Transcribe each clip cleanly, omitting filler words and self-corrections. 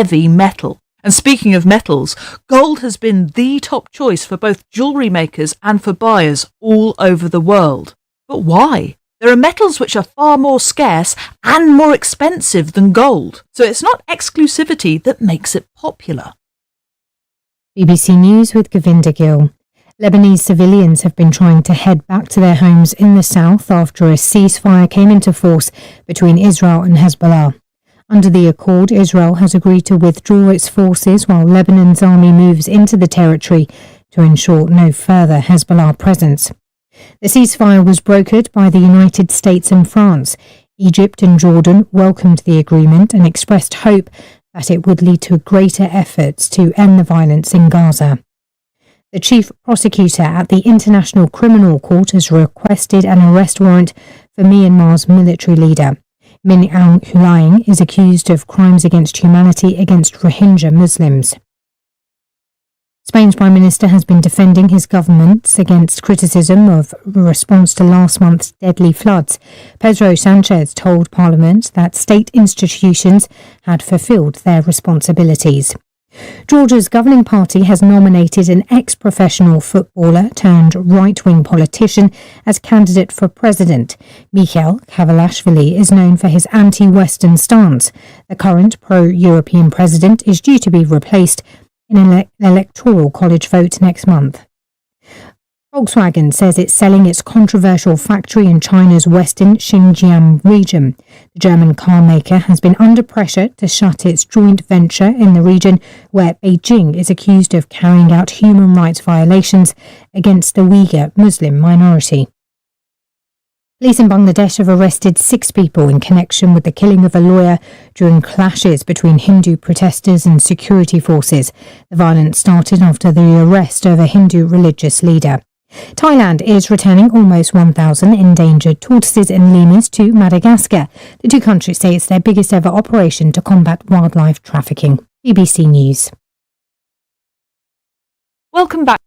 heavy metal. And speaking of metals, gold has been the top choice for both jewellery makers and for buyers all over the world. But why? There are metals which are far more scarce and more expensive than gold, so it's not exclusivity that makes it popular. BBC News with Govinda Gill. Lebanese civilians have been trying to head back to their homes in the south after a ceasefire came into force between Israel and Hezbollah. Under the accord, Israel has agreed to withdraw its forces while Lebanon's army moves into the territory to ensure no further Hezbollah presence. The ceasefire was brokered by the United States and France. Egypt and Jordan welcomed the agreement and expressed hope that it would lead to greater efforts to end the violence in Gaza. The chief prosecutor at the International Criminal Court has requested an arrest warrant for Myanmar's military leader. Min Aung Hlaing is accused of crimes against humanity against Rohingya Muslims. Spain's Prime Minister has been defending his government against criticism of response to last month's deadly floods. Pedro Sanchez told Parliament that state institutions had fulfilled their responsibilities. Georgia's governing party has nominated an ex-professional footballer turned right-wing politician as candidate for president. Mikhail Kavalashvili is known for his anti-Western stance. The current pro-European president is due to be replaced in an electoral college vote next month. Volkswagen says it's selling its controversial factory in China's western Xinjiang region. The German car maker has been under pressure to shut its joint venture in the region where Beijing is accused of carrying out human rights violations against the Uyghur Muslim minority. Police in Bangladesh have arrested 6 people in connection with the killing of a lawyer during clashes between Hindu protesters and security forces. The violence started after the arrest of a Hindu religious leader. Thailand is returning almost 1,000 endangered tortoises and lemurs to Madagascar. The two countries say it's their biggest ever operation to combat wildlife trafficking. BBC News. Welcome back.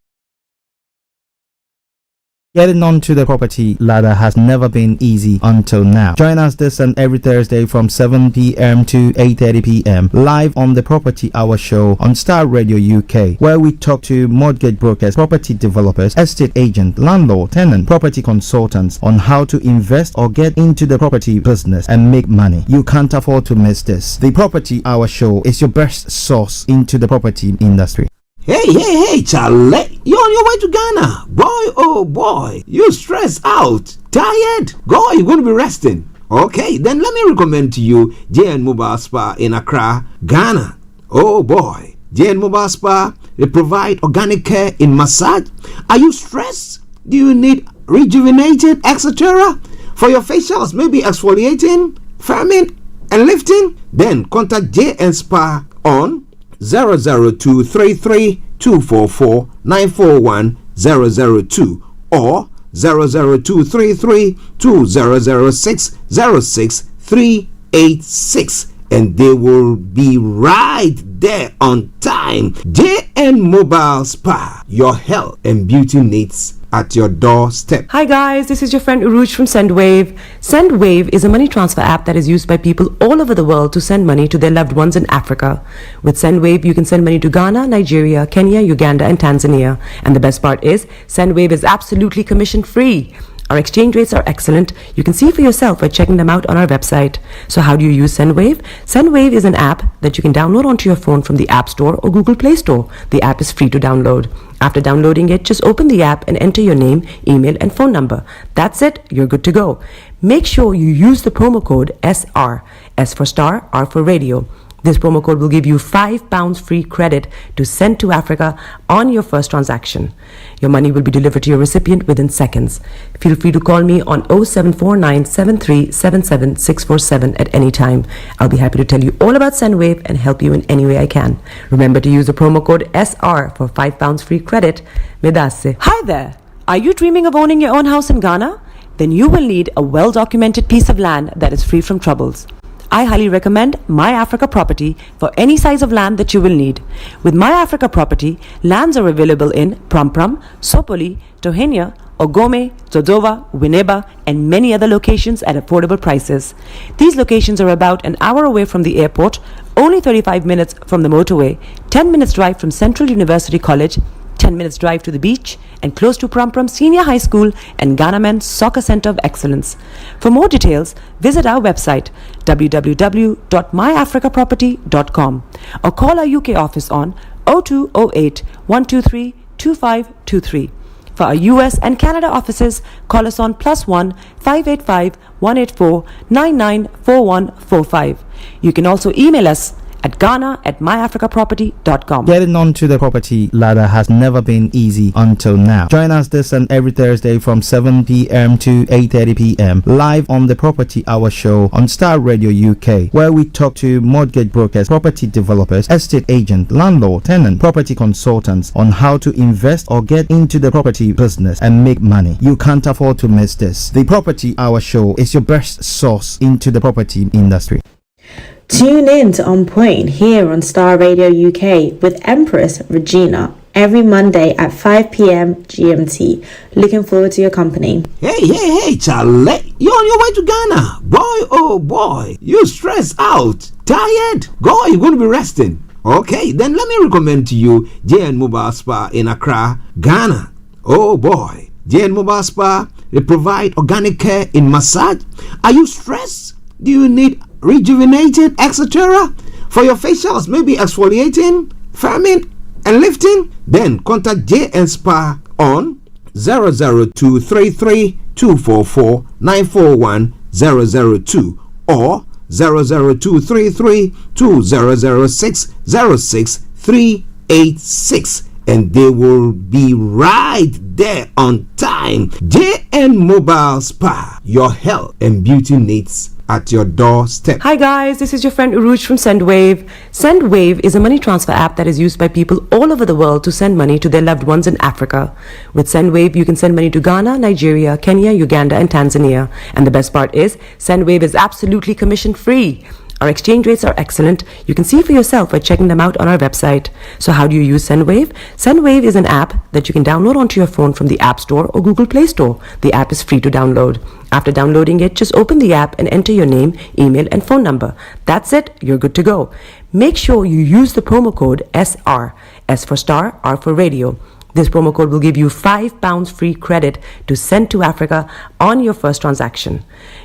Getting onto the property ladder has never been easy until now. Join us this and every Thursday from 7 p.m. to 8:30 p.m. live on the Property Hour show on Starr Radio UK, where we talk to mortgage brokers, property developers, estate agents, landlord, tenant, property consultants on how to invest or get into the property business and make money. You can't afford to miss this. The Property Hour show is your best source into the property industry. Hey, Charlie, you're on your way to Ghana. Boy, oh boy, you stressed out, tired? Boy, you're going to be resting. Okay, then let me recommend to you JN Mobile Spa in Accra, Ghana. Oh boy, JN Mobile Spa, they provide organic care in massage. Are you stressed? Do you need rejuvenated, etc.? For your facials, maybe exfoliating, firming, and lifting? Then contact JN Spa on 00233 244 941 002 or 00233 2006 06386, and they will be right there on time. JN Mobile Spa, your health and beauty needs at your doorstep. Hi guys, this is your friend Uruj from SendWave. SendWave is a money transfer app that is used by people all over the world to send money to their loved ones in Africa. With SendWave, you can send money to Ghana, Nigeria, Kenya, Uganda, and Tanzania. And the best part is, SendWave is absolutely commission free. Our exchange rates are excellent. You can see for yourself by checking them out on our website. So how do you use SendWave? SendWave is an app that you can download onto your phone from the App Store or Google Play Store. The app is free to download. After downloading it, just open the app and enter your name, email, and phone number. That's it. You're good to go. Make sure you use the promo code SR. S for Star, R for Radio. This promo code will give you £5 free credit to send to Africa on your first transaction. Your money will be delivered to your recipient within seconds. Feel free to call me on 0749 7377 647 at any time. I'll be happy to tell you all about SendWave and help you in any way I can. Remember to use the promo code SR for £5 free credit. Medasse. Hi there. Are you dreaming of owning your own house in Ghana? Then you will need a well-documented piece of land that is free from troubles. I highly recommend My Africa Property for any size of land that you will need. With My Africa Property, lands are available in Pram Pram, Sopoli, Tohenia, Ogome, Dodova, Winneba, and many other locations at affordable prices. These locations are about an hour away from the airport, only 35 minutes from the motorway, 10 minutes drive from Central University College, 10 minutes drive to the beach, and close to Prum Prum Senior High School and Ghana Men's Soccer Center of Excellence. For more details, visit our website www.myafricaproperty.com or call our UK office on 0208 123 2523. For our US and Canada offices, call us on +1 585 184 994145. You can also email us at ghana@myafricaproperty.com. Getting onto the property ladder has never been easy until now. Join us this and every Thursday from 7 p.m. to 8:30 p.m. live on the Property Hour show on Starr Radio UK, where we talk to mortgage brokers, property developers, estate agents, landlord, tenant, property consultants on how to invest or get into the property business and make money. You can't afford to miss this. The Property Hour show is your best source into the property industry. Tune in to On Point here on Starr Radio UK with Empress Regina every Monday at 5 p.m. GMT. Looking forward to your company. Hey, Charlie. You're on your way to Ghana. Boy, oh boy. You stressed out. Tired? Boy, you're going to be resting. Okay, then let me recommend to you JN Mobile Spa in Accra, Ghana. Oh boy. JN Mobile Spa, they provide organic care in massage. Are you stressed? Do you need rejuvenated, etc.? For your facials, maybe exfoliating, firming, and lifting? Then contact JN Spa on 00233 244 941 002 or 00233 2006 06386, and they will be right there on time. JN Mobile Spa, your health and beauty needs at your doorstep. Hi guys, this is your friend Uruj from SendWave. SendWave is a money transfer app that is used by people all over the world to send money to their loved ones in Africa. With SendWave, you can send money to Ghana, Nigeria, Kenya, Uganda, and Tanzania. And the best part is, SendWave is absolutely commission free. Our exchange rates are excellent. You can see for yourself by checking them out on our website. So how do you use SendWave? SendWave is an app that you can download onto your phone from the App Store or Google Play Store. The app is free to download. After downloading it, just open the app and enter your name, email, and phone number. That's it. You're good to go. Make sure you use the promo code SR. S for star, R for radio. This promo code will give you £5 free credit to send to Africa on your first transaction.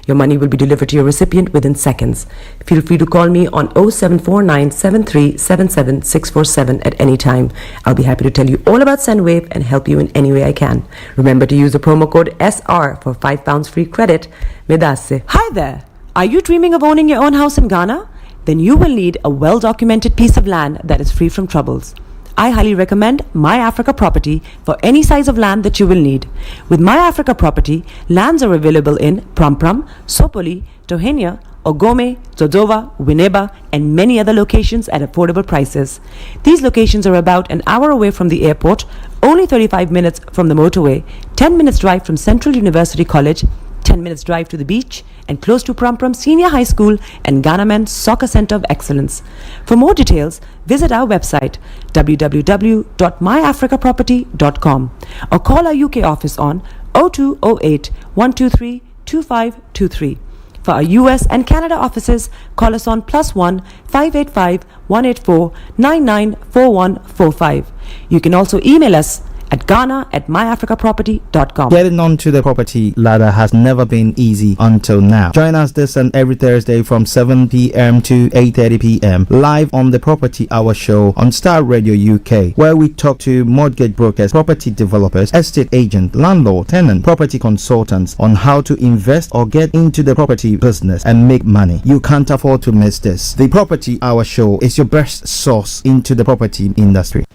Your money will be delivered to your recipient within seconds. Feel free to call me on 0749 7377 647 at any time. I'll be happy to tell you all about SendWave and help you in any way I can. Remember to use the promo code SR for £5 free credit. Medasse. Hi there. Are you dreaming of owning your own house in Ghana? Then you will need a well-documented piece of land that is free from troubles. I highly recommend My Africa Property for any size of land that you will need. With My Africa Property, lands are available in Prum Prum, Sopoli, Tohenia, Ogome, Dodova, Winneba, and many other locations at affordable prices. These locations are about an hour away from the airport, only 35 minutes from the motorway, 10 minutes drive from Central University College, 10 minutes drive to the beach, and close to Prum Prum Senior High School and Ghana Men's Soccer Center of Excellence. For more details, visit our website www.myafricaproperty.com or call our UK office on 0208 123 2523. For our US and Canada offices, call us on +1 585 184 994145. You can also email us at ghana@myafricaproperty.com. Getting onto the property ladder has never been easy until now. Join us this and every Thursday from 7 p.m. to 8:30 p.m. live on the Property Hour show on Starr Radio UK, where we talk to mortgage brokers, property developers, estate agents, landlord, tenant, property consultants on how to invest or get into the property business and make money. You can't afford to miss this. The Property Hour show is your best source into the property industry.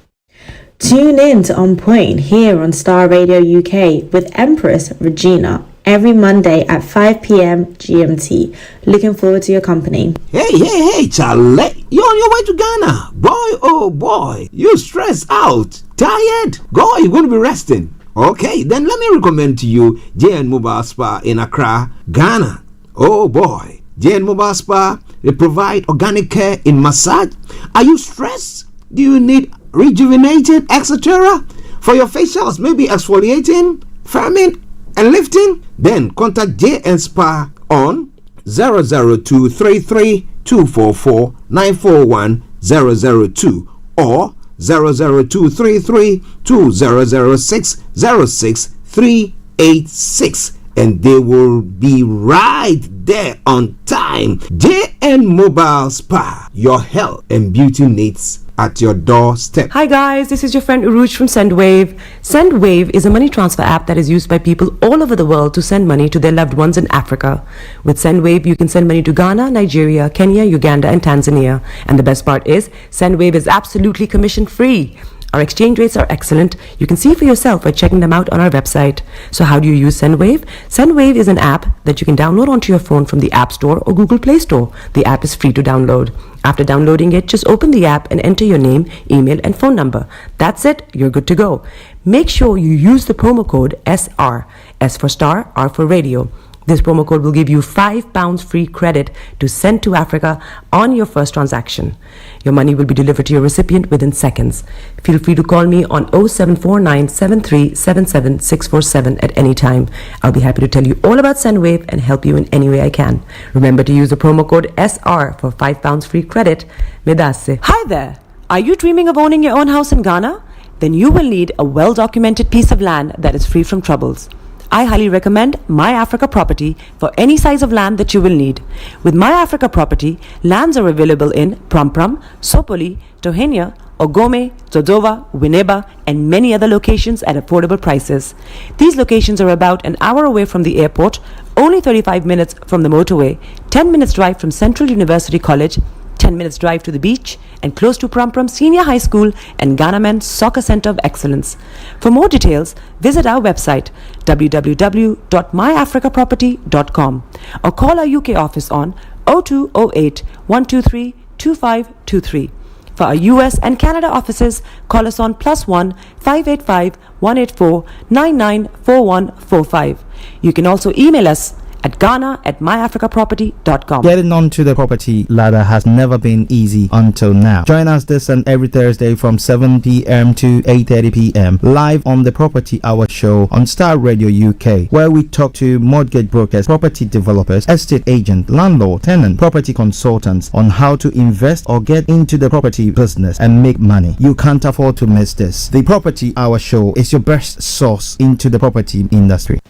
Tune in to On Point here on Starr Radio UK with Empress Regina every Monday at 5 p.m. GMT. Looking forward to your company. Hey, Charlie. You're on your way to Ghana. Boy, oh boy. You stressed out. Tired? Boy, you're going to be resting. Okay, then let me recommend to you JN Mobile Spa in Accra, Ghana. Oh boy. JN Mobile Spa, they provide organic care in massage. Are you stressed? Do you need rejuvenated, etc.? For your facials, maybe exfoliating, farming and lifting? Then contact JN Spa on 00233 244 941 002 or 00233 2006 06386, and they will be right there on time. JN Mobile Spa, your health and beauty needs at your doorstep. Hi guys, this is your friend Uruj from SendWave. SendWave is a money transfer app that is used by people all over the world to send money to their loved ones in Africa. With SendWave, you can send money to Ghana, Nigeria, Kenya, Uganda, and Tanzania. And the best part is, SendWave is absolutely commission free. Our exchange rates are excellent. You can see for yourself by checking them out on our website. So how do you use SendWave? SendWave is an app that you can download onto your phone from the App Store or Google Play Store. The app is free to download. After downloading it, just open the app and enter your name, email, and phone number. That's it. You're good to go. Make sure you use the promo code SR. S for Star, R for Radio. This promo code will give you £5 free credit to send to Africa on your first transaction. Your money will be delivered to your recipient within seconds. Feel free to call me on 0749 7377 647 at any time. I'll be happy to tell you all about SendWave and help you in any way I can. Remember to use the promo code SR for £5 free credit. Medasse. Hi there. Are you dreaming of owning your own house in Ghana? Then you will need a well-documented piece of land that is free from troubles. I highly recommend My Africa Property for any size of land that you will need. With My Africa Property, lands are available in Pram, Sopoli, Tohenia, Ogome, Dodova, Winneba, and many other locations at affordable prices. These locations are about an hour away from the airport, only 35 minutes from the motorway, 10 minutes drive from Central University College, 10 minutes drive to the beach, and close to Pram Senior High School and Ghana Men's Soccer Center of Excellence. For more details, visit our website www.myafricaproperty.com or call our UK office on 0208 123 2523. For our US and Canada offices, call us on +1 585 184 994145. You can also email us at ghana@myafricaproperty.com. Getting onto the property ladder has never been easy until now. Join us this and every Thursday from 7 p.m. to 8:30 p.m. live on the Property Hour show on Starr Radio UK, where we talk to mortgage brokers, property developers, estate agents, landlord, tenant, property consultants on how to invest or get into the property business and make money. You can't afford to miss this. The Property Hour show is your best source into the property industry.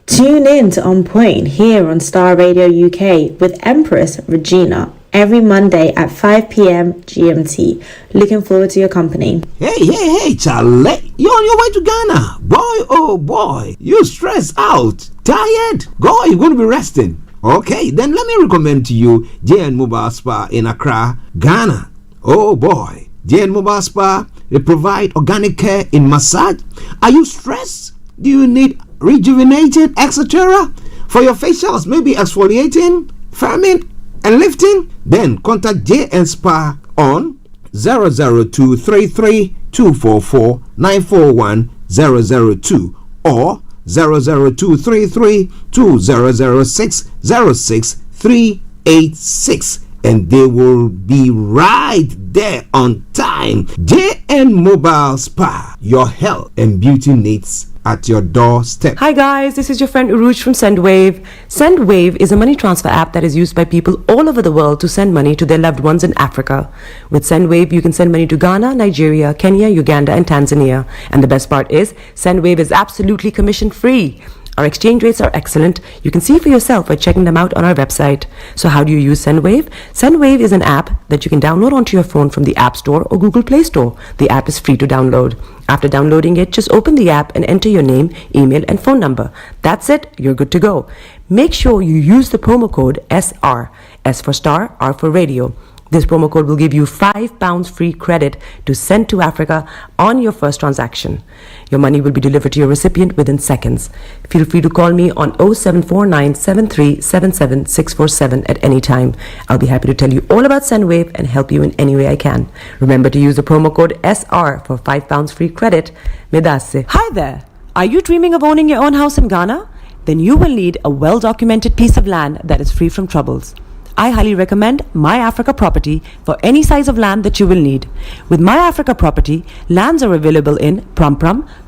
Tune in to On Point here on Starr Radio UK with Empress Regina every Monday at 5 p.m. GMT. Looking forward to your company. Hey, Charlie. You're on your way to Ghana. Boy, oh boy. You stressed out. Tired? God, you're going to be resting. Okay, then let me recommend to you JN Mobile Spa in Accra, Ghana. Oh boy. JN Mobile Spa, they provide organic care in massage. Are you stressed? Do you need rejuvenated, etc.? For your facials, maybe exfoliating, firming, and lifting? Then contact JN Spa on 00233 244 941 002 or 00233 2006 06386, and they will be right there on time. JN Mobile Spa, your health and beauty needs at your doorstep. Hi guys, this is your friend Uruj from SendWave. SendWave is a money transfer app that is used by people all over the world to send money to their loved ones in Africa. With SendWave, you can send money to Ghana, Nigeria, Kenya, Uganda, and Tanzania. And the best part is, SendWave is absolutely commission free. Our exchange rates are excellent. You can see for yourself by checking them out on our website. So how do you use SendWave? SendWave is an app that you can download onto your phone from the App Store or Google Play Store. The app is free to download. After downloading it, just open the app and enter your name, email, and phone number. That's it. You're good to go. Make sure you use the promo code SR. S for Star, R for Radio. This promo code will give you £5 free credit to send to Africa on your first transaction. Your money will be delivered to your recipient within seconds. Feel free to call me on 0749 7377 647 at any time. I'll be happy to tell you all about SendWave and help you in any way I can. Remember to use the promo code SR for £5 free credit. Medasse. Hi there. Are you dreaming of owning your own house in Ghana? Then you will need a well-documented piece of land that is free from troubles. I highly recommend My Africa Property for any size of land that you will need. With My Africa Property, lands are available in Pram,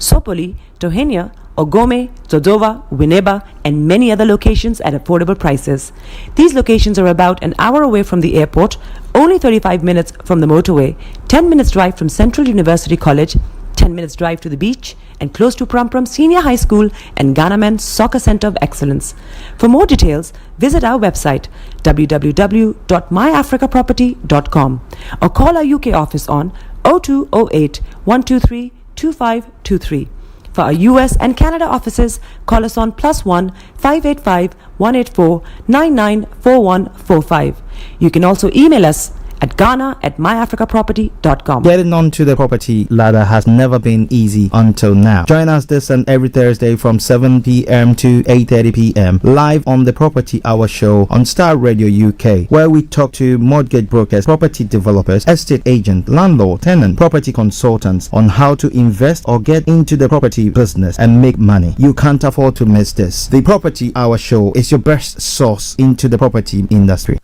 Sopoli, Tohenia, Ogome, Dodoma, Winneba, and many other locations at affordable prices. These locations are about an hour away from the airport, only 35 minutes from the motorway, 10 minutes drive from Central University College, 10 minutes drive to the beach, and close to Prum Prum Senior High School and Ghana Men's Soccer Center of Excellence. For more details, visit our website www.myafricaproperty.com or call our UK office on 0208 123 2523. For our US and Canada offices, call us on +1 585 184 994145. You can also email us at ghana@myafricaproperty.com. Getting onto the property ladder has never been easy until now. Join us this and every Thursday from 7 p.m. to 8:30 p.m. live on the Property Hour show on Starr Radio UK, where we talk to mortgage brokers, property developers, estate agents, landlord, tenant, property consultants on how to invest or get into the property business and make money. You can't afford to miss this. The Property Hour show is your best source into the property industry.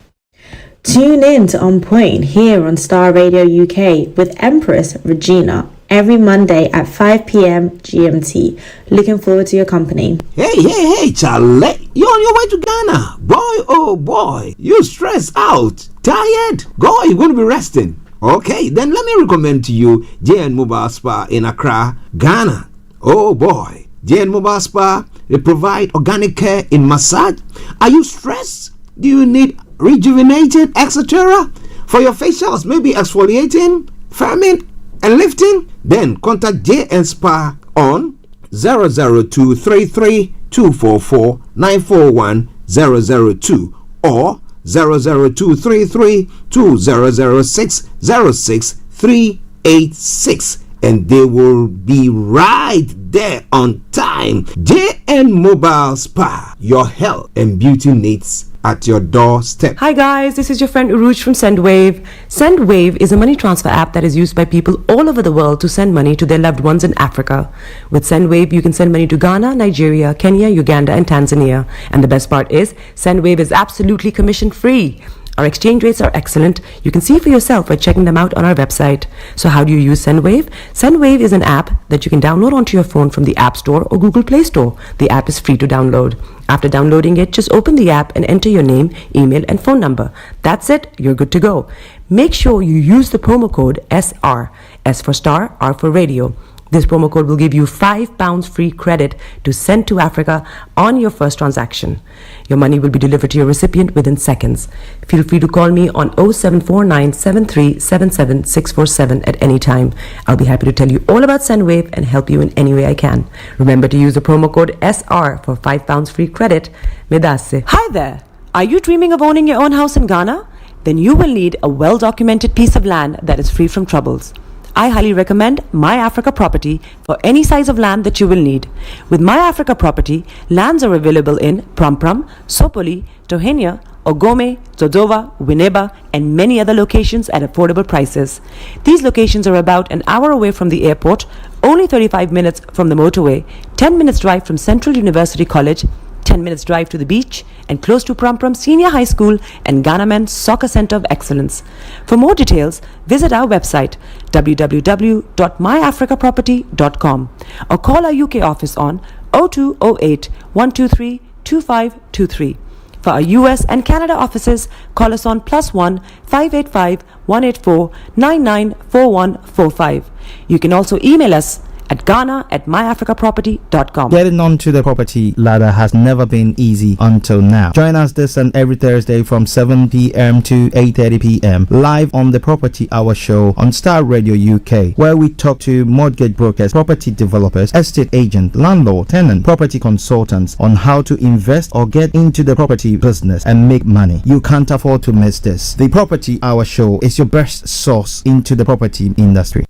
Tune in to On Point here on Starr Radio UK with Empress Regina every Monday at 5 p.m. GMT. Looking forward to your company. Hey, Charlie. You're on your way to Ghana. Boy, oh boy. You stressed out. Tired? Go, you're going to be resting. Okay, then let me recommend to you JN Mobile Spa in Accra, Ghana. Oh boy. JN Mobile Spa, they provide organic care in massage. Are you stressed? Do you need rejuvenated, etc.? For your facials, maybe exfoliating, firming, and lifting? Then contact JN Spa on 00233 244 941 002 or 00233 2006 06386, and they will be right there on time. JN Mobile Spa, your health and beauty needs at your doorstep. Hi guys, this is your friend Uruj from SendWave. SendWave is a money transfer app that is used by people all over the world to send money to their loved ones in Africa. With SendWave, you can send money to Ghana, Nigeria, Kenya, Uganda, and Tanzania. And the best part is, SendWave is absolutely commission free. Our exchange rates are excellent. You can see for yourself by checking them out on our website. So how do you use SendWave? SendWave is an app that you can download onto your phone from the App Store or Google Play Store. The app is free to download. After downloading it, just open the app and enter your name, email, and phone number. That's it. You're good to go. Make sure you use the promo code SR. S for Star, R for Radio. This promo code will give you £5 free credit to send to Africa on your first transaction. Your money will be delivered to your recipient within seconds. Feel free to call me on 0749 7377 647 at any time. I'll be happy to tell you all about SendWave and help you in any way I can. Remember to use the promo code SR for £5 free credit. Medasse. Hi there. Are you dreaming of owning your own house in Ghana? Then you will need a well-documented piece of land that is free from troubles. I highly recommend My Africa Property for any size of land that you will need. With My Africa Property, lands are available in Prum Prum, Sopoli, Tohenia, Ogome, Dodoma, Winneba, and many other locations at affordable prices. These locations are about an hour away from the airport, only 35 minutes from the motorway, 10 minutes drive from Central University College, 10 minutes drive to the beach, and close to Prum Prum Senior High School and Ghana Men's Soccer Center of Excellence. For more details, visit our website www.myafricaproperty.com or call our UK office on 0208 123 2523. For our US and Canada offices, call us on +1 585 184 994145. You can also email us at ghana@myafricaproperty.com. Getting onto the property ladder has never been easy until now. Join us this and every Thursday from 7 p.m. to 8:30 p.m. live on the Property Hour show on Starr Radio UK, where we talk to mortgage brokers, property developers, estate agents, landlord, tenant, property consultants on how to invest or get into the property business and make money. You can't afford to miss this. The Property Hour show is your best source into the property industry.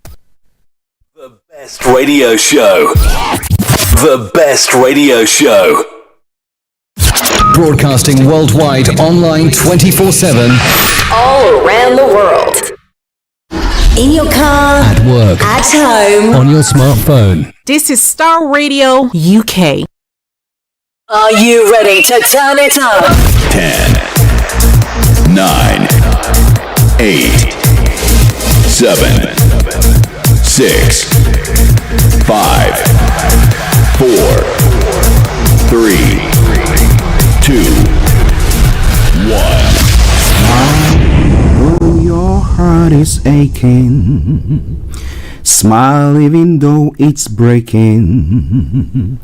Best radio show. The best radio show. Broadcasting worldwide, online 24/7. All around the world. In your car. At work. At home. On your smartphone. This is Starr Radio UK. Are you ready to turn it up? 10, 9, 8, 7, 6, 5, 4, 3, 2, 1. Oh, your heart is aching. Smile even though it's breaking.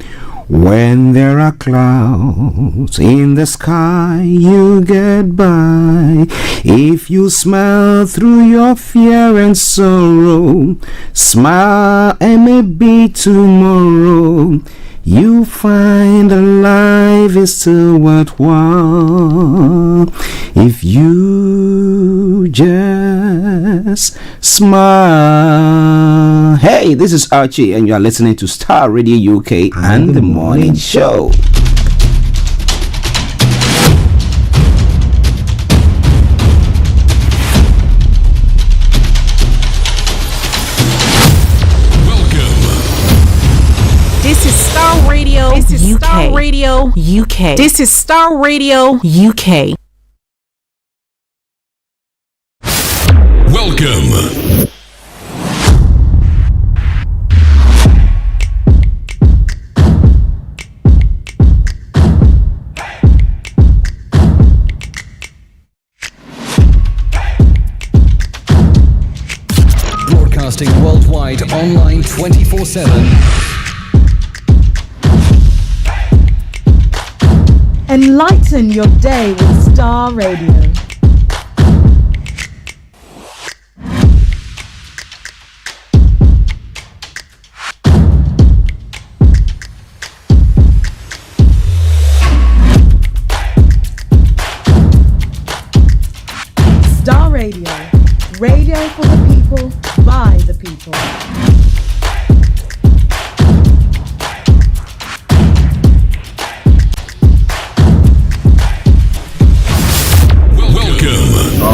When there are clouds in the sky, you get by. If you smile through your fear and sorrow, smile and maybe tomorrow you find that life is still worthwhile if you just smile. Hey, this is Archie, and you are listening to Starr Radio UK and the Morning Show. This is Starr Radio. This is UK. Starr Radio UK. This is Starr Radio UK. Welcome. Broadcasting worldwide online 24/7. Enlighten your day with Starr Radio. Starr Radio. Radio for the people, by the people.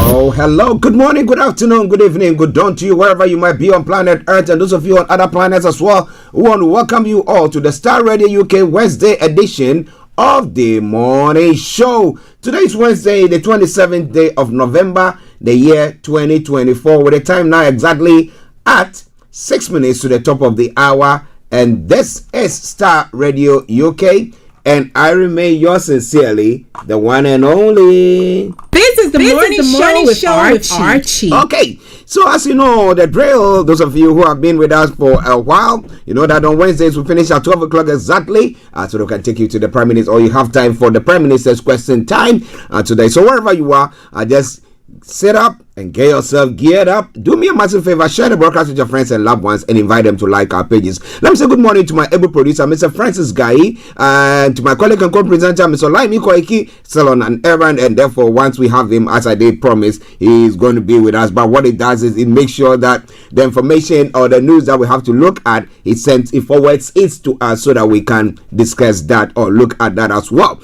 Oh, hello, good morning, good afternoon, good evening, good dawn to you, wherever you might be on planet Earth, and those of you on other planets as well. We want to welcome you all to the Starr Radio UK Wednesday edition of the Morning Show. Today is Wednesday, the 27th day of November, the year 2024, with the time now exactly at 6 minutes to the top of the hour, and this is Starr Radio UK. And I remain yours sincerely, the one and only. This is the morning show with Archie. Okay, so as you know, the drill, those of you who have been with us for a while, you know that on Wednesdays we finish at 12 o'clock exactly, so we can take you to the Prime Minister, or you have time for the Prime Minister's question time today. So wherever you are, just sit up and get yourself geared up. Do me a massive favor, share the broadcast with your friends and loved ones and invite them to like our pages. Let me say good morning to my able producer, Mr. Francis Guy, and to my colleague and co-presenter, Mr. Laimi Koiki, still on an errand, and therefore once we have him, as I did promise, he's going to be with us. But what it does is it makes sure that the information or the news that we have to look at, it forwards it to us so that we can discuss that or look at that as well.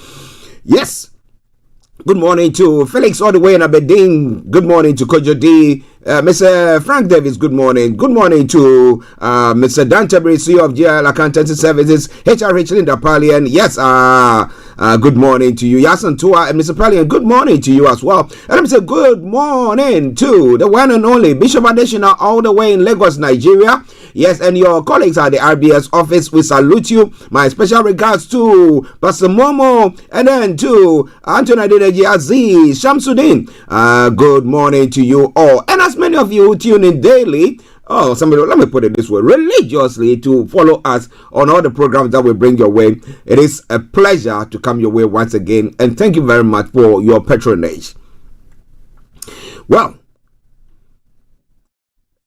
Yes. Good morning to Felix all the way in Aberdeen. Good morning to Kojo D. Mr. Frank Davis, good morning. Good morning to Mr. Dante CEO of GL Accountancy Services, HRH Linda Palian. Yes, good morning to you. Yasan Tua and Mr. Palian, good morning to you as well. And let me say good morning to the one and only Bishop Adeshina all the way in Lagos, Nigeria. Yes, and your colleagues at the RBS office, we salute you. My special regards to Pastor Momo and then to Anthony Adedeji Aziz Shamsuddin. Good morning to you all. And as many of you who tune in daily, let me put it this way, religiously to follow us on all the programs that we bring your way. It is a pleasure to come your way once again, and thank you very much for your patronage. Well,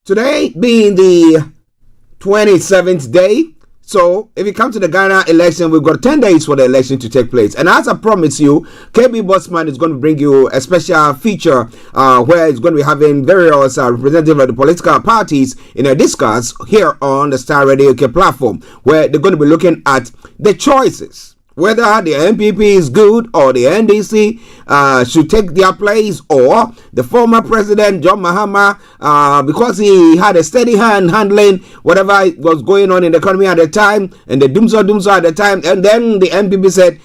today being the 27th day, so if you come to the Ghana election, we've got 10 days for the election to take place. And as I promised you, KB Bossman is going to bring you a special feature where it's going to be having various representatives of the political parties in a discuss here on the Starr Radio UK platform, where they're going to be looking at the choices, whether the MPP is good or the NDC should take their place, or the former president John Mahama, because he had a steady hand handling whatever was going on in the economy at the time, and the doomsday at the time, and then the MPP said,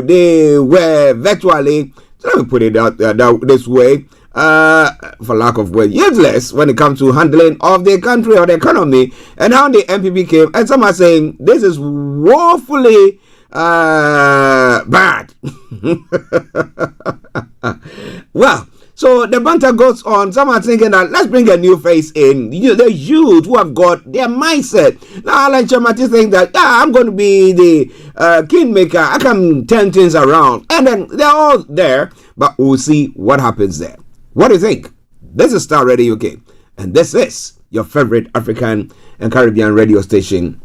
they were virtually, so let me put it out this way, for lack of word, useless when it comes to handling of the country or the economy. And now the MPP came, and some are saying this is woefully bad. Well, so the banter goes on. Some are thinking that let's bring a new face in. The youth who have got their mindset. Now, Alan Chamati think that I'm going to be the kingmaker. I can turn things around. And then they're all there. But we'll see what happens there. What do you think? This is Star Radio UK. And this is your favorite African and Caribbean radio station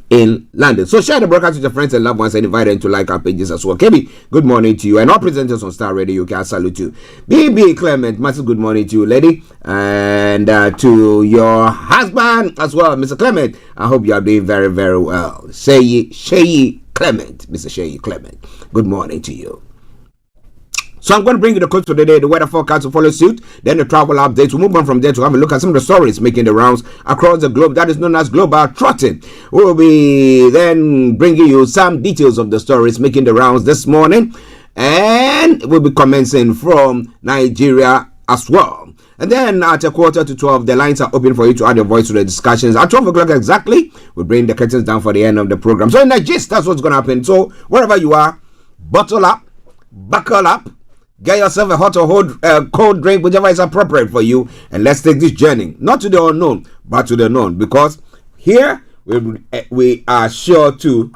in London. So share the broadcast with your friends and loved ones and invite them to like our pages as well. KB, good morning to you. And all presenters on Star Radio UK, I salute you. BB Clement, massive good morning to you, lady. And to your husband as well, Mr. Clement. I hope you are doing very, very well. Sheyi Clement, Mr. Sheyi Clement. Good morning to you. So I'm going to bring you the codes for the day, the weather forecast to follow suit, then the travel updates. We'll move on from there to have a look at some of the stories making the rounds across the globe. That is known as Global Trotting. We'll be then bringing you some details of the stories making the rounds this morning. And we'll be commencing from Nigeria as well. And then at 11:45, the lines are open for you to add your voice to the discussions. At 12 o'clock exactly, we'll bring the curtains down for the end of the program. So in the gist, that's what's going to happen. So wherever you are, bottle up, buckle up, get yourself a hot or cold drink, whichever is appropriate for you, and let's take this journey, not to the unknown, but to the known, because here we are sure to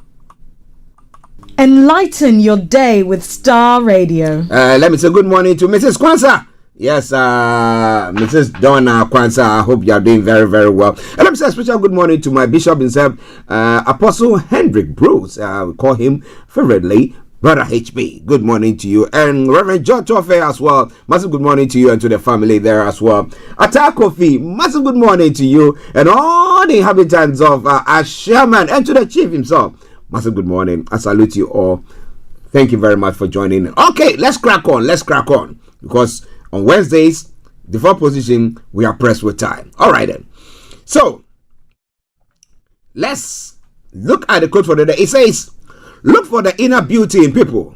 enlighten your day with Star Radio. Let me say good morning to Mrs. Kwanzaa. Yes, Mrs. Donna Kwanzaa, I hope you are doing very, very well. And let me say a special good morning to my bishop himself, Apostle Hendrik Bruce. We call him favorably Brother HB, good morning to you. And Reverend John Toffe as well. Massive good morning to you and to the family there as well. Atakofi, massive good morning to you and all the inhabitants of Asherman and to the chief himself. Massive good morning. I salute you all. Thank you very much for joining. Okay, let's crack on. Because on Wednesdays, default position, we are pressed with time. All right then. So, let's look at the quote for the day. It says, look for the inner beauty in people,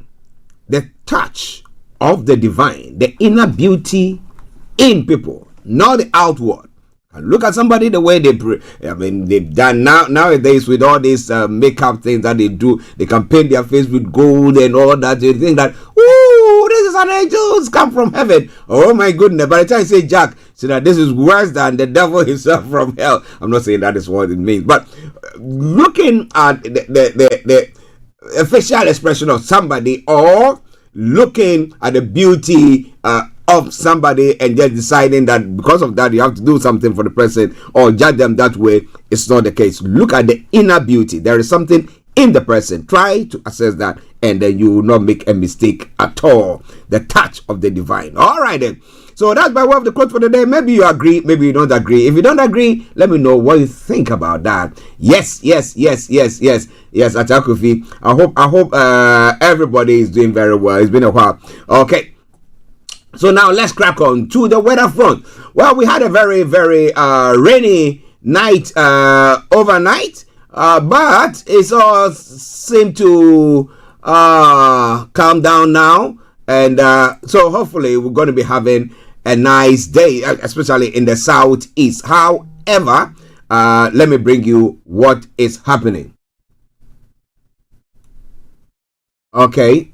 the touch of the divine, the inner beauty in people, not the outward. And look at somebody the way they pray. I mean, they've done nowadays with all these makeup things that they do. They can paint their face with gold and all that. They think that, ooh, this is an angel who's come from heaven. Oh my goodness! By the time I say Jack, so that this is worse than the devil himself from hell. I'm not saying that is what it means, but looking at the facial expression of somebody, or looking at the beauty of somebody and just deciding that because of that you have to do something for the person or judge them that way, it's not the case. Look at the inner beauty. There is something in the person. Try to assess that, and then you will not make a mistake at all. The touch of the divine. All right then. So that's by way of the quote for the day. Maybe you agree, maybe you don't agree. If you don't agree, let me know what you think about that. Yes, Atakufi. I hope everybody is doing very well. It's been a while. Okay. So now let's crack on to the weather front. Well, we had a very, very rainy night overnight, but it's all seemed to calm down now. And so hopefully we're going to be having a nice day, especially in the southeast. However, let me bring you what is happening. Okay.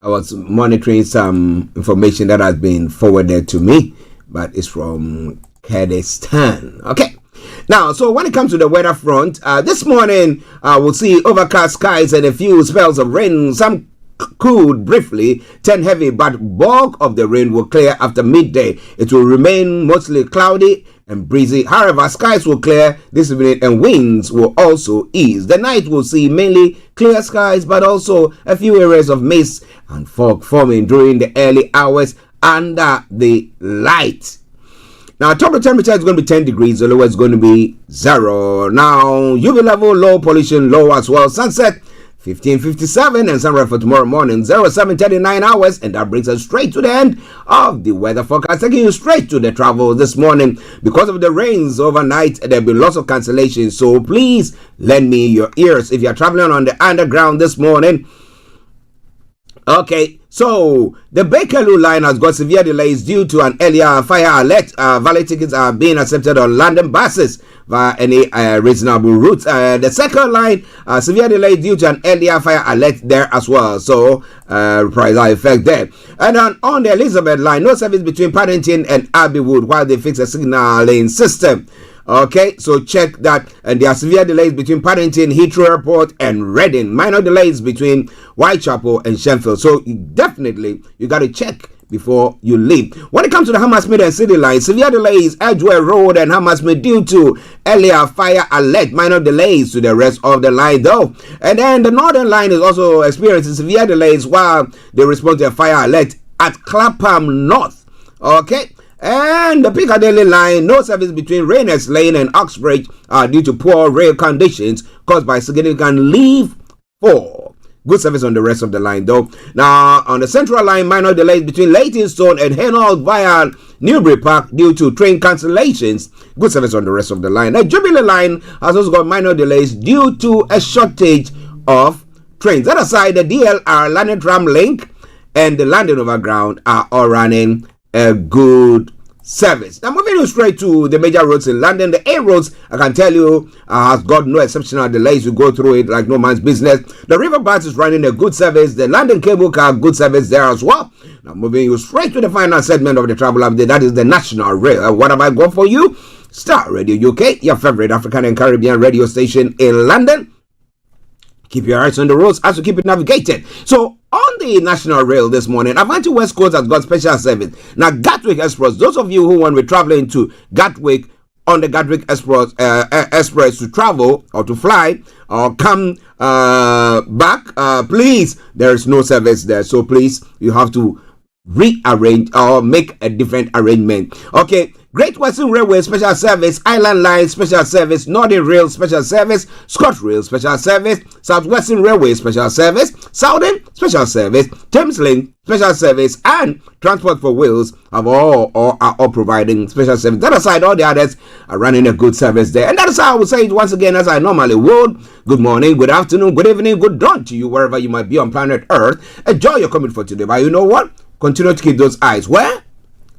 I was monitoring some information that has been forwarded to me, but it's from Kurdistan. Okay. Now, so when it comes to the weather front, this morning we'll see overcast skies and a few spells of rain. Some cooled briefly, turn heavy, but bulk of the rain will clear after midday. It will remain mostly cloudy and breezy. However, skies will clear this evening and winds will also ease. The night will see mainly clear skies, but also a few areas of mist and fog forming during the early hours under the light. Now, top of temperature is going to be 10 degrees. The lower is going to be 0. Now, UV level, low, pollution, low as well. Sunset, 15:57, and sunrise for tomorrow morning, 07:39 hours. And that brings us straight to the end of the weather forecast, taking you straight to the travel this morning. Because of the rains overnight, there have been lots of cancellations. So please lend me your ears if you're traveling on the underground this morning. Okay, so the Bakerloo line has got severe delays due to an earlier fire alert. Valet tickets are being accepted on London buses, via any reasonable route. The second line, severe delay due to an earlier fire alert there as well. So, reprisal effect there. And then on the Elizabeth line, no service between Paddington and Abbeywood while they fix a signaling system. Okay, so check that. And there are severe delays between Paddington, Heathrow Airport, and Reading. Minor delays between Whitechapel and Sheffield. So definitely, you got to check before you leave. When it comes to the Hammersmith and City line, severe delays Edgware Road and Hammersmith due to earlier fire alert. Minor delays to the rest of the line though. And then the Northern line is also experiencing severe delays while they respond to a fire alert at Clapham North. Okay. And the Piccadilly line, no service between Rayners Lane and Uxbridge due to poor rail conditions caused by significant leave for. Good service on the rest of the line though. Now, on the Central line, minor delays between Leytonstone and Hainault via Newbury Park due to train cancellations. Good service on the rest of the line. The Jubilee line has also got minor delays due to a shortage of trains. That aside, the DLR London Tram Link and the London Overground are all running a good service. Now moving you straight to the major roads in London. The A roads, I can tell you, has got no exceptional delays. You go through it like no man's business. The River Bus is running a good service. The London Cable Car, good service there as well. Now moving you straight to the final segment of the travel update. That is the National Rail. What have I got for you? Starr Radio UK, your favorite African and Caribbean radio station in London. Keep your eyes on the roads as you keep it navigated. So on the National Rail this morning, Avanti West Coast has got special service. Now Gatwick Express, those of you who want to be traveling to Gatwick on the Gatwick Express to travel or to fly or come back, please, there is no service there. So please, you have to rearrange or make a different arrangement. Okay. Great Western Railway Special Service, Island Line Special Service, Northern Rail Special Service, ScotRail Special Service, Southwestern Railway Special Service, Southern Special Service, Thameslink Special Service, and Transport for Wales are all providing special service. That aside, all the others are running a good service there. And that is how I will say it once again as I normally would. Good morning, good afternoon, good evening, good dawn to you wherever you might be on planet Earth. Enjoy your commute for today. But you know what? Continue to keep those eyes where?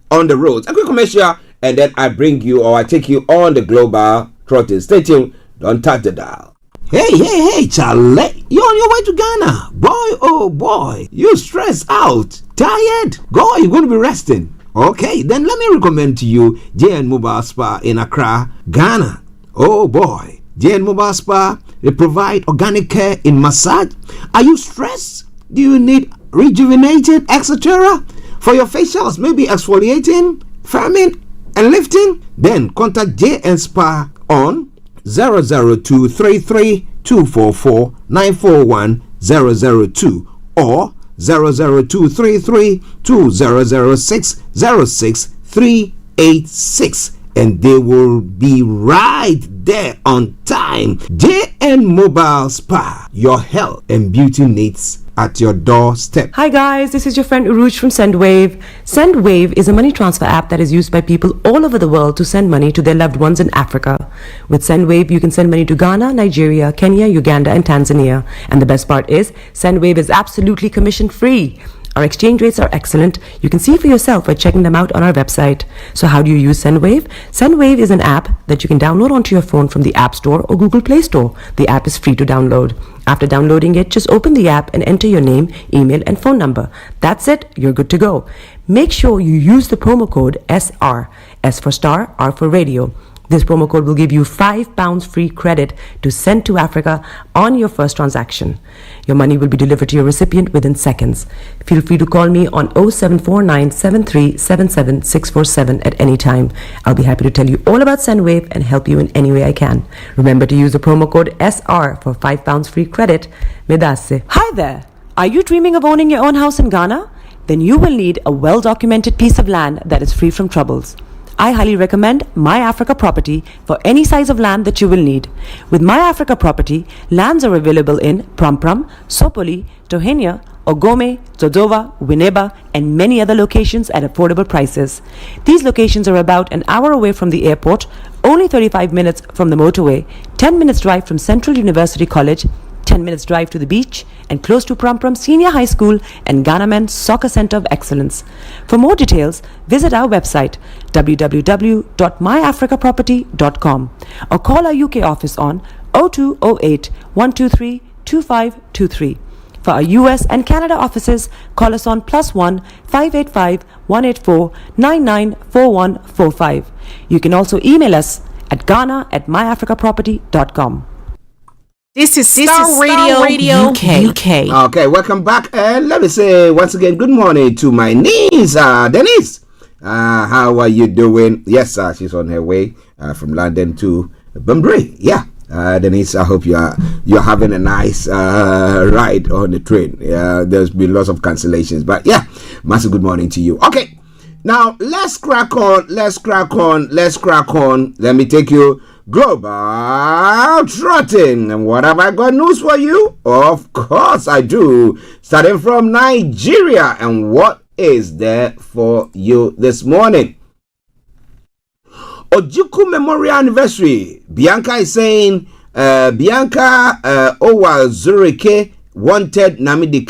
On the roads. A quick commercial. And then I bring you or I take you on the global trotting. Stay tuned. Don't touch the dial. Hey, Charlie. You're on your way to Ghana. Boy, oh boy. You stressed out. Tired? Go, you're going to be resting. Okay, then let me recommend to you JN Mobile Spa in Accra, Ghana. Oh boy. JN Mobile Spa, they provide organic care in massage. Are you stressed? Do you need rejuvenated, etc.? For your facials, maybe exfoliating, firming, and lifting? Then contact JN Spa on 00233 244 941 002 or 00233 2006 06386, and they will be right there on time. JN Mobile Spa, your health and beauty needs at your doorstep. Hi guys, this is your friend Uruj from SendWave. SendWave is a money transfer app that is used by people all over the world to send money to their loved ones in Africa. With SendWave, you can send money to Ghana, Nigeria, Kenya, Uganda, and Tanzania. And the best part is, SendWave is absolutely commission free. Our exchange rates are excellent. You can see for yourself by checking them out on our website. So how do you use SendWave? SendWave is an app that you can download onto your phone from the App Store or Google Play Store. The app is free to download. After downloading it, just open the app and enter your name, email, and phone number. That's it. You're good to go. Make sure you use the promo code SR. S for Star, R for Radio. This promo code will give you £5 free credit to send to Africa on your first transaction. Your money will be delivered to your recipient within seconds. Feel free to call me on 0749 7377 647 at any time. I'll be happy to tell you all about SendWave and help you in any way I can. Remember to use the promo code SR for £5 free credit. Medasse. Hi there. Are you dreaming of owning your own house in Ghana? Then you will need a well-documented piece of land that is free from troubles. I highly recommend My Africa Property for any size of land that you will need. With My Africa Property, lands are available in Pram, Sopoli, Tohenia, Ogome, Dodova, Winneba, and many other locations at affordable prices. These locations are about an hour away from the airport, only 35 minutes from the motorway, 10 minutes drive from Central University College, 10 minutes drive to the beach, and close to Prum Prum Senior High School and Ghana Men's Soccer Center of Excellence. For more details, visit our website www.myafricaproperty.com or call our UK office on 0208 123 2523. For our US and Canada offices, call us on +1 585 184 994145. You can also email us at ghana@myafricaproperty.com. This is Starr Radio UK. Okay, welcome back. And let me say once again, good morning to my niece, Denise. How are you doing? Yes, she's on her way from London to Bunbury. Yeah. Denise, I hope you're having a nice ride on the train. There's been lots of cancellations, but yeah, massive good morning to you. Okay, now let's crack on. Let me take you global trotting. And what have I got news for you? Of course I do. Starting from Nigeria, and what is there for you this morning? Ojukwu Memorial Anniversary. Bianca is saying, Bianca Owa Zurike wanted Namdi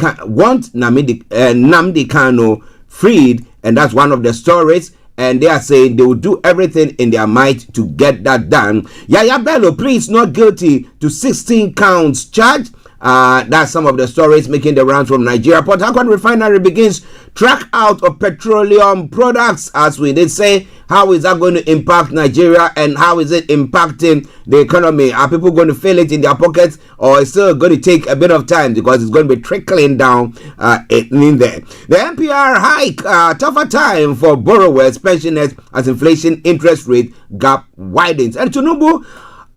Kano freed, and that's one of the stories. And they are saying they will do everything in their might to get that done. Yaya Bello pleads not guilty to 16 counts charge. That's some of the stories making the rounds from Nigeria. Port Harcourt refinery begins track out of petroleum products. As we did say, how is that going to impact Nigeria, and how is it impacting the economy? Are people going to feel it in their pockets, or is it still going to take a bit of time because it's going to be trickling down in there? The NPR hike, tougher time for borrowers, pensioners as inflation interest rate gap widens. And Tinubu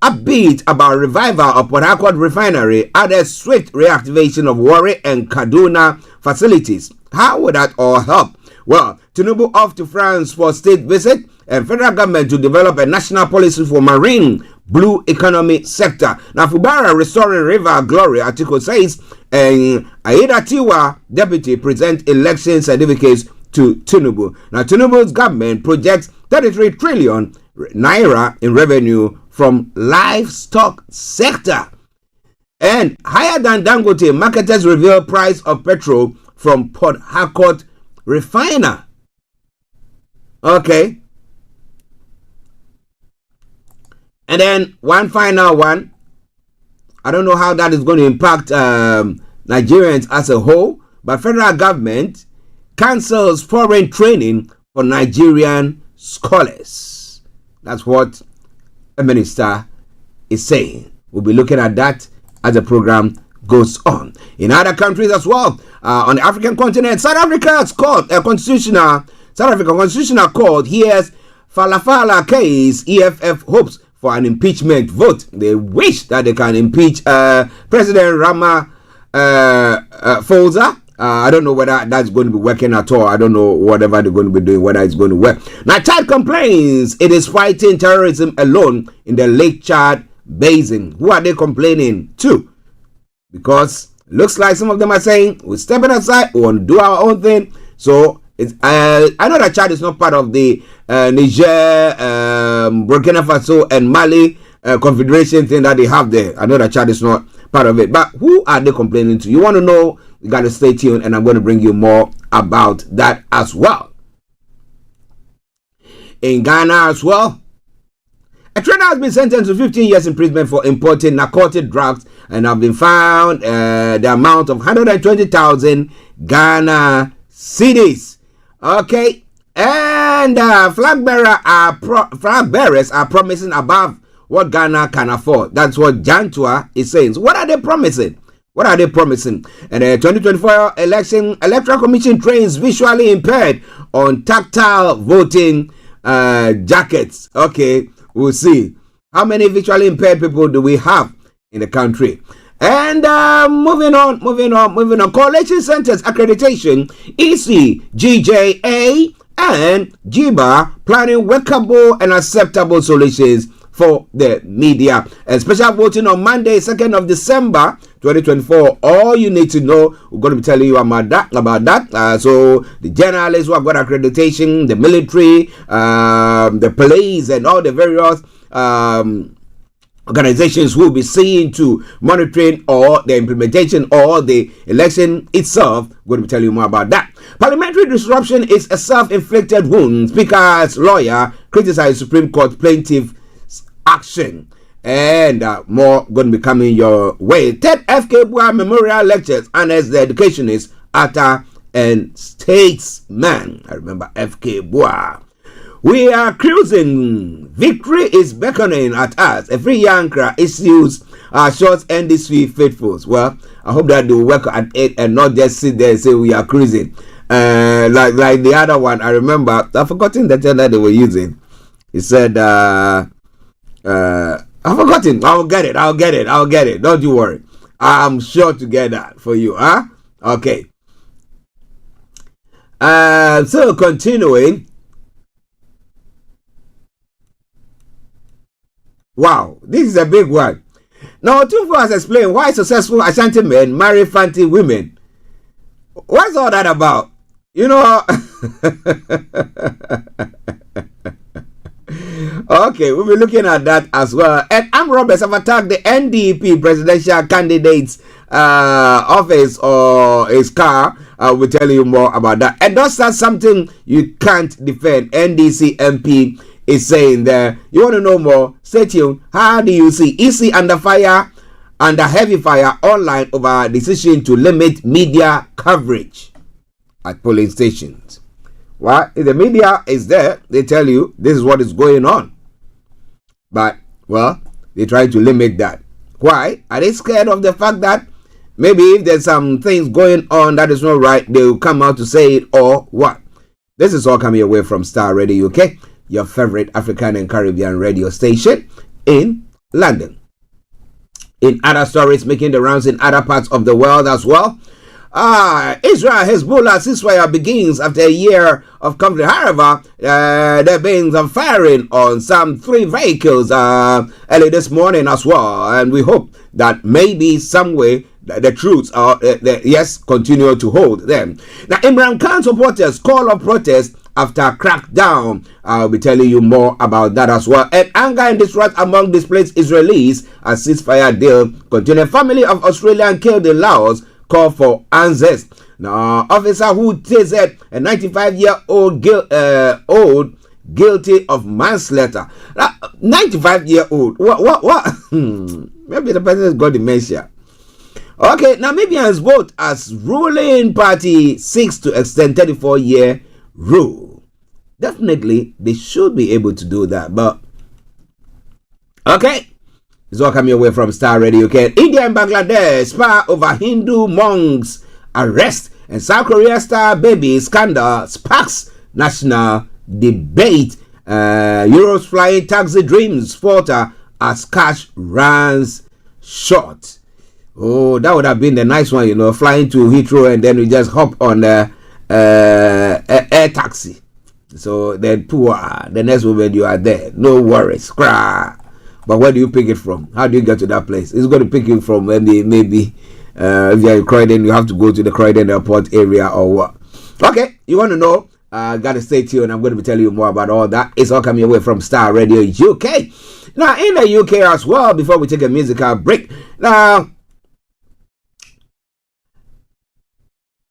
upbeat about revival of Port Harcourt refinery, added swift reactivation of Warri and Kaduna facilities. How would that all help? Well, Tinubu off to France for state visit, and federal government to develop a national policy for marine blue economy sector. Now, Fubara restoring river glory, article says, and Aida Tiwa deputy present election certificates to Tinubu. Now, Tinubu's government projects 33 trillion naira in revenue from livestock sector. And higher than Dangote, marketers reveal price of petrol from Port Harcourt refiner. Okay. And then one final one. I don't know how that is going to impact Nigerians as a whole, but federal government cancels foreign training for Nigerian scholars. That's what a minister is saying. We'll be looking at that as the program goes on. In other countries as well, on the African continent, South Africa's court, South African Constitutional Court hears Falafala case. EFF hopes for an impeachment vote. They wish that they can impeach President Ramaphosa. I don't know whether that's going to be working at all. I don't know whatever they're going to be doing, whether it's going to work. Now, Chad complains it is fighting terrorism alone in the Lake Chad Basin. Who are they complaining to? Because it looks like some of them are saying, we're stepping aside, we want to do our own thing. So, it's, I know that Chad is not part of the Niger, Burkina Faso, and Mali confederation thing that they have there. I know that Chad is not part of it. But who are they complaining to? You want to know? You got to stay tuned, and I'm going to bring you more about that as well. In Ghana as well, a trader has been sentenced to 15 years imprisonment for importing narcotic drugs and have been found the amount of 120,000 Ghana cedis. Okay, and flag bearers are promising above what Ghana can afford. That's what Jantua is saying. So what are they promising? What are they promising? And the 2024 Electoral Commission trains visually impaired on tactile voting jackets. Okay, we'll see. How many visually impaired people do we have in the country? And moving on. Coalition Centers Accreditation, EC, GJA, and GIBA planning workable and acceptable solutions for the media. And special voting on Monday, 2nd of December 2024. All you need to know, we're going to be telling you about that. So the journalists who have got accreditation, the military, the police, and all the various organizations will be seen to monitoring or the implementation or the election itself. We're going to tell you more about that. Parliamentary disruption is a self-inflicted wound. Speaker's lawyer criticized Supreme Court plaintiff's action. And more going to be coming your way. Ted F.K. Bua Memorial Lectures, and as the educationist, actor, and statesman. I remember F.K. Bua. We are cruising. Victory is beckoning at us. A free Yankra issues shorts NDC faithfuls. Well, I hope that they will work at it and not just sit there and say we are cruising. Like the other one, I remember, I've forgotten the term that they were using. He said, I've forgotten. I'll get it. Don't you worry. I'm sure to get that for you, huh? Okay. So continuing. Wow, this is a big one. Now, Tufu has explained why successful Ashanti men marry Fanti women. What's all that about? You know. Okay, we'll be looking at that as well. And armed robbers have attacked the NDP presidential candidate's office or his car. We'll tell you more about that. And that's something you can't defend. NDC MP is saying there. You want to know more? Stay tuned. How do you see EC under heavy fire online over decision to limit media coverage at polling stations? Well, if the media is there, they tell you this is what is going on. But, well, they try to limit that. Why? Are they scared of the fact that maybe if there's some things going on that is not right, they will come out to say it, or what? This is all coming away from Starr Radio UK, your favorite African and Caribbean radio station in London. In other stories making the rounds in other parts of the world as well, Israel Hezbollah ceasefire begins after a year of conflict. However, there have been some firing on some 3 vehicles early this morning as well, and we hope that maybe some way the troops are continue to hold them. Now, Imran Khan supporters call up protest after crackdown. I'll be telling you more about that as well. And anger and distrust among displaced Israelis as ceasefire deal continue. Family of Australian killed in Laos call for answers. Now, officer who tasered a 95-year-old guilty of manslaughter. 95-year-old. What? Maybe the person has got dementia. Okay, Namibians vote as ruling party seeks to extend 34-year rule. Definitely, they should be able to do that. But, okay. It's all coming away from Starr Radio UK. India and Bangladesh spar over Hindu monks arrest, and South Korea star baby scandal sparks national debate. Euros flying taxi dreams falter as cash runs short. Oh, that would have been the nice one, flying to Heathrow and then we just hop on the air taxi. So then the next moment you are there. No worries. But where do you pick it from? How do you get to that place? It's going to pick you from maybe if you're in Croydon, you have to go to the Croydon airport area or what. Okay, you want to know? Got to stay tuned. I'm going to be telling you more about all that. It's all coming away from Starr Radio UK. Now, in the UK as well, before we take a musical break. Now,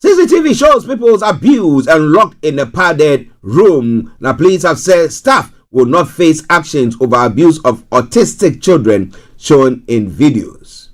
CCTV shows people's abuse and locked in a padded room. Now, police have said staff will not face actions over abuse of autistic children shown in videos.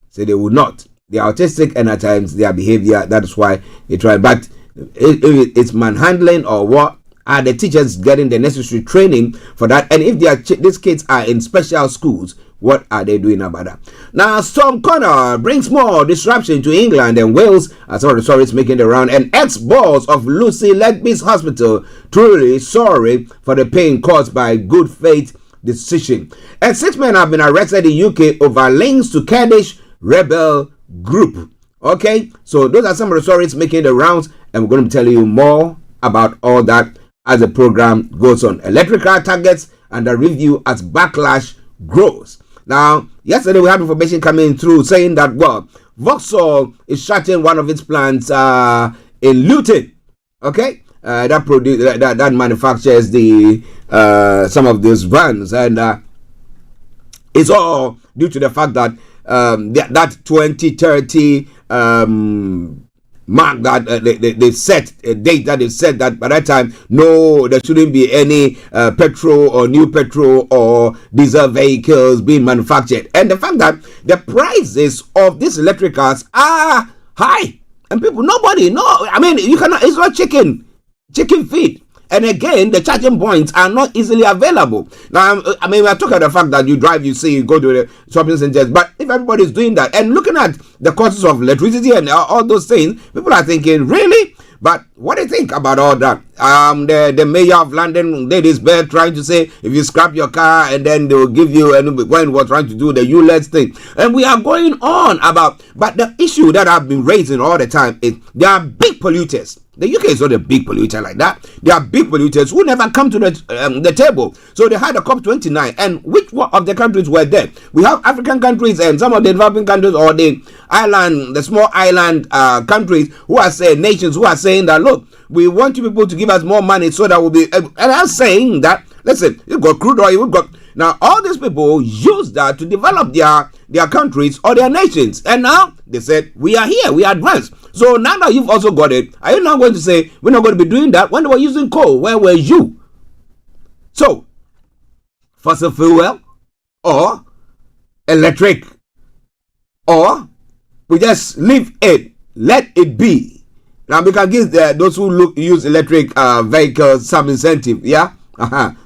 So they will not. They are autistic and at times their behavior, that is why they try. But if it's manhandling or what, are the teachers getting the necessary training for that? And if these kids are in special schools, what are they doing about that? Now, Storm Connor brings more disruption to England and Wales as some of the stories making the round. And ex-boss of Lucy Letby's hospital truly sorry for the pain caused by good faith decision. And 6 men have been arrested in UK over links to Kurdish rebel group. Okay, so those are some of the stories making the rounds, and we're going to be telling you more about all that as the program goes on. Electrical targets and a review as backlash grows. Now, yesterday we had information coming through saying that, well, Vauxhall is shutting one of its plants in Luton. Okay, that manufactures the some of those vans, and It's all due to the fact that that 2030 mark that they set a date that they said that by that time, no, there shouldn't be any petrol or new petrol or diesel vehicles being manufactured. And the fact that the prices of these electric cars are high, and people, you cannot, it's not chicken feed. And again, the charging points are not easily available. Now, we're talking about the fact that you drive, you go to the shopping centers. But if everybody's doing that and looking at the costs of electricity and all those things, people are thinking, really? But what do you think about all that? The mayor of London did his best trying to say, if you scrap your car and then they will give you, and when we're trying to do the ULEZ thing. And we are going on about, but the issue that I've been raising all the time is there are big polluters. The UK is not a big polluter like that. There are big polluters who never come to the table. So they had a COP29, and which one of the countries were there? We have African countries and some of the developing countries, or the small island countries who are saying, nations who are saying that, look, we want you people to give us more money so that we'll be. And I'm saying that, listen, you've got crude oil, you've got. Now, all these people use that to develop their countries or their nations. And now they said, we are here, we are advanced. So now that you've also got it, are you now going to say, we're not going to be doing that? When they were using coal, where were you? So, fossil fuel or electric, or we just leave it, let it be. Now, we can give those who use electric vehicles some incentive, yeah?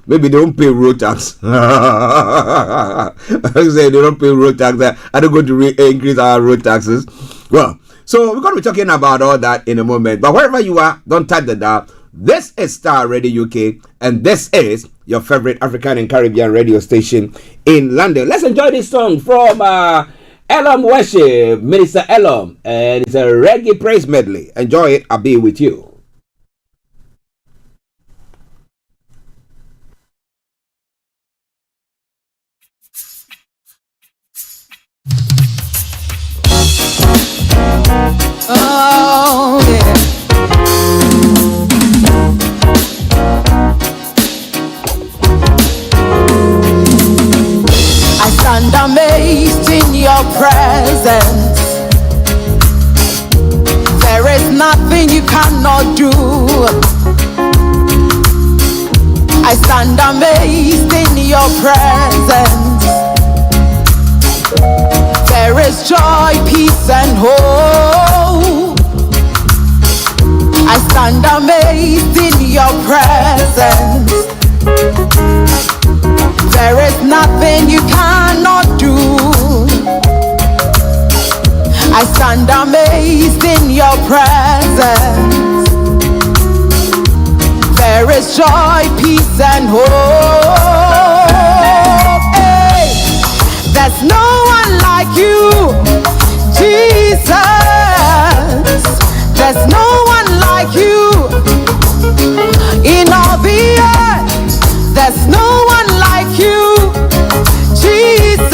Maybe they don't pay road tax. I say they don't pay road tax. I don't go to increase our road taxes. Well, so we're going to be talking about all that in a moment. But wherever you are, don't touch the dial. This is Starr Radio UK, and this is your favorite African and Caribbean radio station in London. Let's enjoy this song from Elam Worship, Minister Elam, and it's a reggae praise medley. Enjoy it. I'll be with you. Oh, yeah. I stand amazed in your presence. There is nothing you cannot do. I stand amazed in your presence. There is joy, peace, and hope. I stand amazed in your presence. There is nothing you cannot do. I stand amazed in your presence. There is joy, peace, and hope. Hey, there's no one like you, Jesus. There's no one like you in all the earth. There's no one like you, Jesus.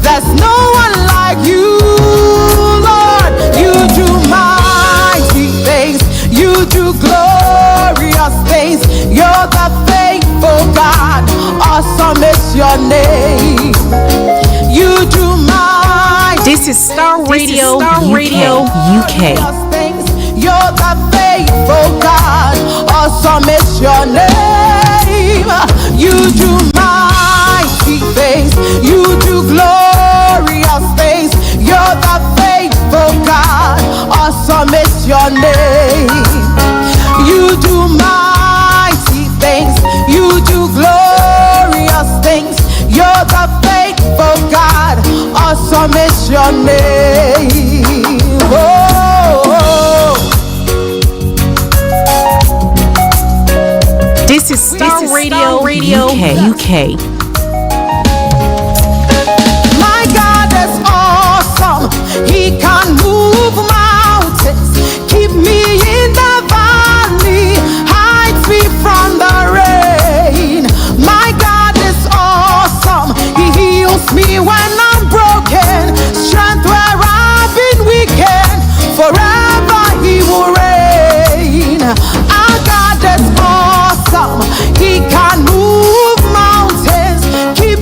There's no one like you, Lord. You do mighty things. You do glorious things. You're the faithful God. Awesome is your name. You do mighty. This is Starr Radio UK. You're the faithful God. Awesome is your name. You do mighty things. You do glorious things. You're the faithful God. Awesome is your name. You do mighty things. You do glorious things. You're the faithful God. Awesome is your name. Oh. This is Starr Radio UK. My God is awesome. He can move mountains. Keep me in the valley. Hides me from the rain. My God is awesome. He heals me when I'm broken. Strength where I've been weakened. Forever he will reign. Our God is awesome. He can move mountains. Keep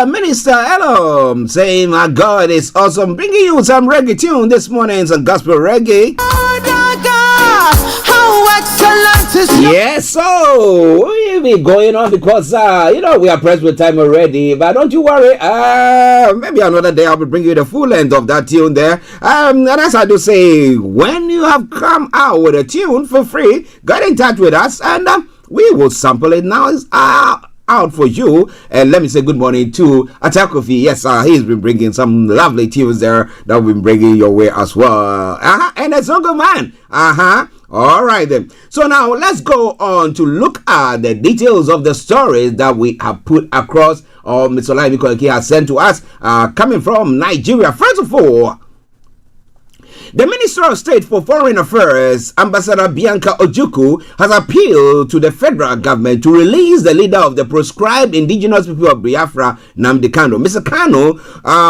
Minister Elom saying my God is awesome. Bringing you some reggae tune this morning, some gospel reggae. Yes, so we'll be going on because we are pressed with time already. But don't you worry, maybe another day I'll be bringing you the full length of that tune there. And as I do say, when you have come out with a tune for free, get in touch with us and we will sample it now. It's out for you. And let me say good morning to Atakofi. Yes, he's been bringing some lovely tunes there that we've been bringing your way as well. And it's a good man. All right then. So now let's go on to look at the details of the stories that we have put across, or Mr. Olaimi Koleki has sent to us, coming from Nigeria. First of all, the Minister of State for Foreign Affairs, Ambassador Bianca Ojukwu, has appealed to the federal government to release the leader of the proscribed indigenous people of Biafra, Nnamdi Kanu. Mr. Kanu,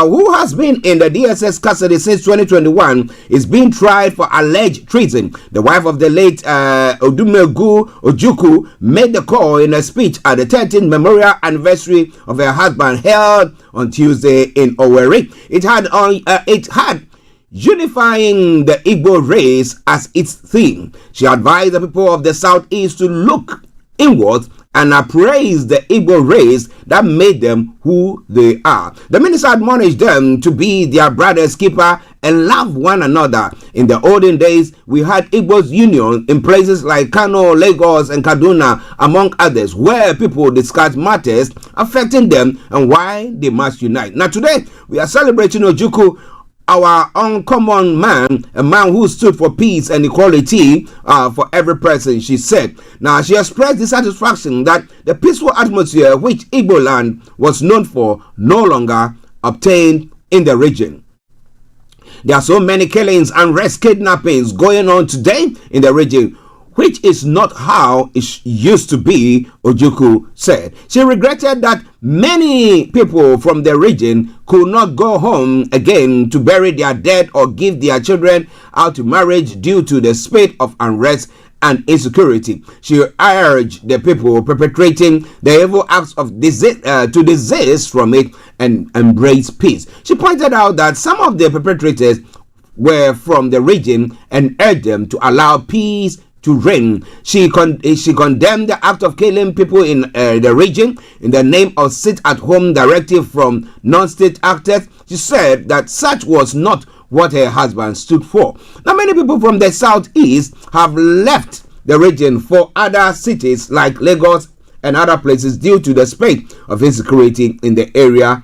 who has been in the DSS custody since 2021, is being tried for alleged treason. The wife of the late Odumegu Ojukwu made the call in a speech at the 13th memorial anniversary of her husband held on Tuesday in Owerri. It had unifying the Igbo race as its theme. She advised the people of the southeast to look inward and appraise the Igbo race that made them who they are. The minister admonished them to be their brother's keeper and love one another. In the olden days, we had Igbo's union in places like Kano, Lagos, and Kaduna, among others, where people discuss matters affecting them and why they must unite. Now today, we are celebrating Ojukwu, our uncommon man, a man who stood for peace and equality for every person, she said. Now, she expressed dissatisfaction that the peaceful atmosphere which Igbo land was known for no longer obtained in the region. There are so many killings, unrest, kidnappings going on today in the region, which is not how it used to be, Ojukwu said. She regretted that many people from the region could not go home again to bury their dead or give their children out to marriage due to the spate of unrest and insecurity. She urged the people perpetrating the evil acts of to desist from it and embrace peace. She pointed out that some of the perpetrators were from the region and urged them to allow peace to reign. She condemned the act of killing people in the region in the name of sit-at-home directive from non-state actors. She said that such was not what her husband stood for. Now, many people from the southeast have left the region for other cities like Lagos and other places due to the spate of insecurity in the area.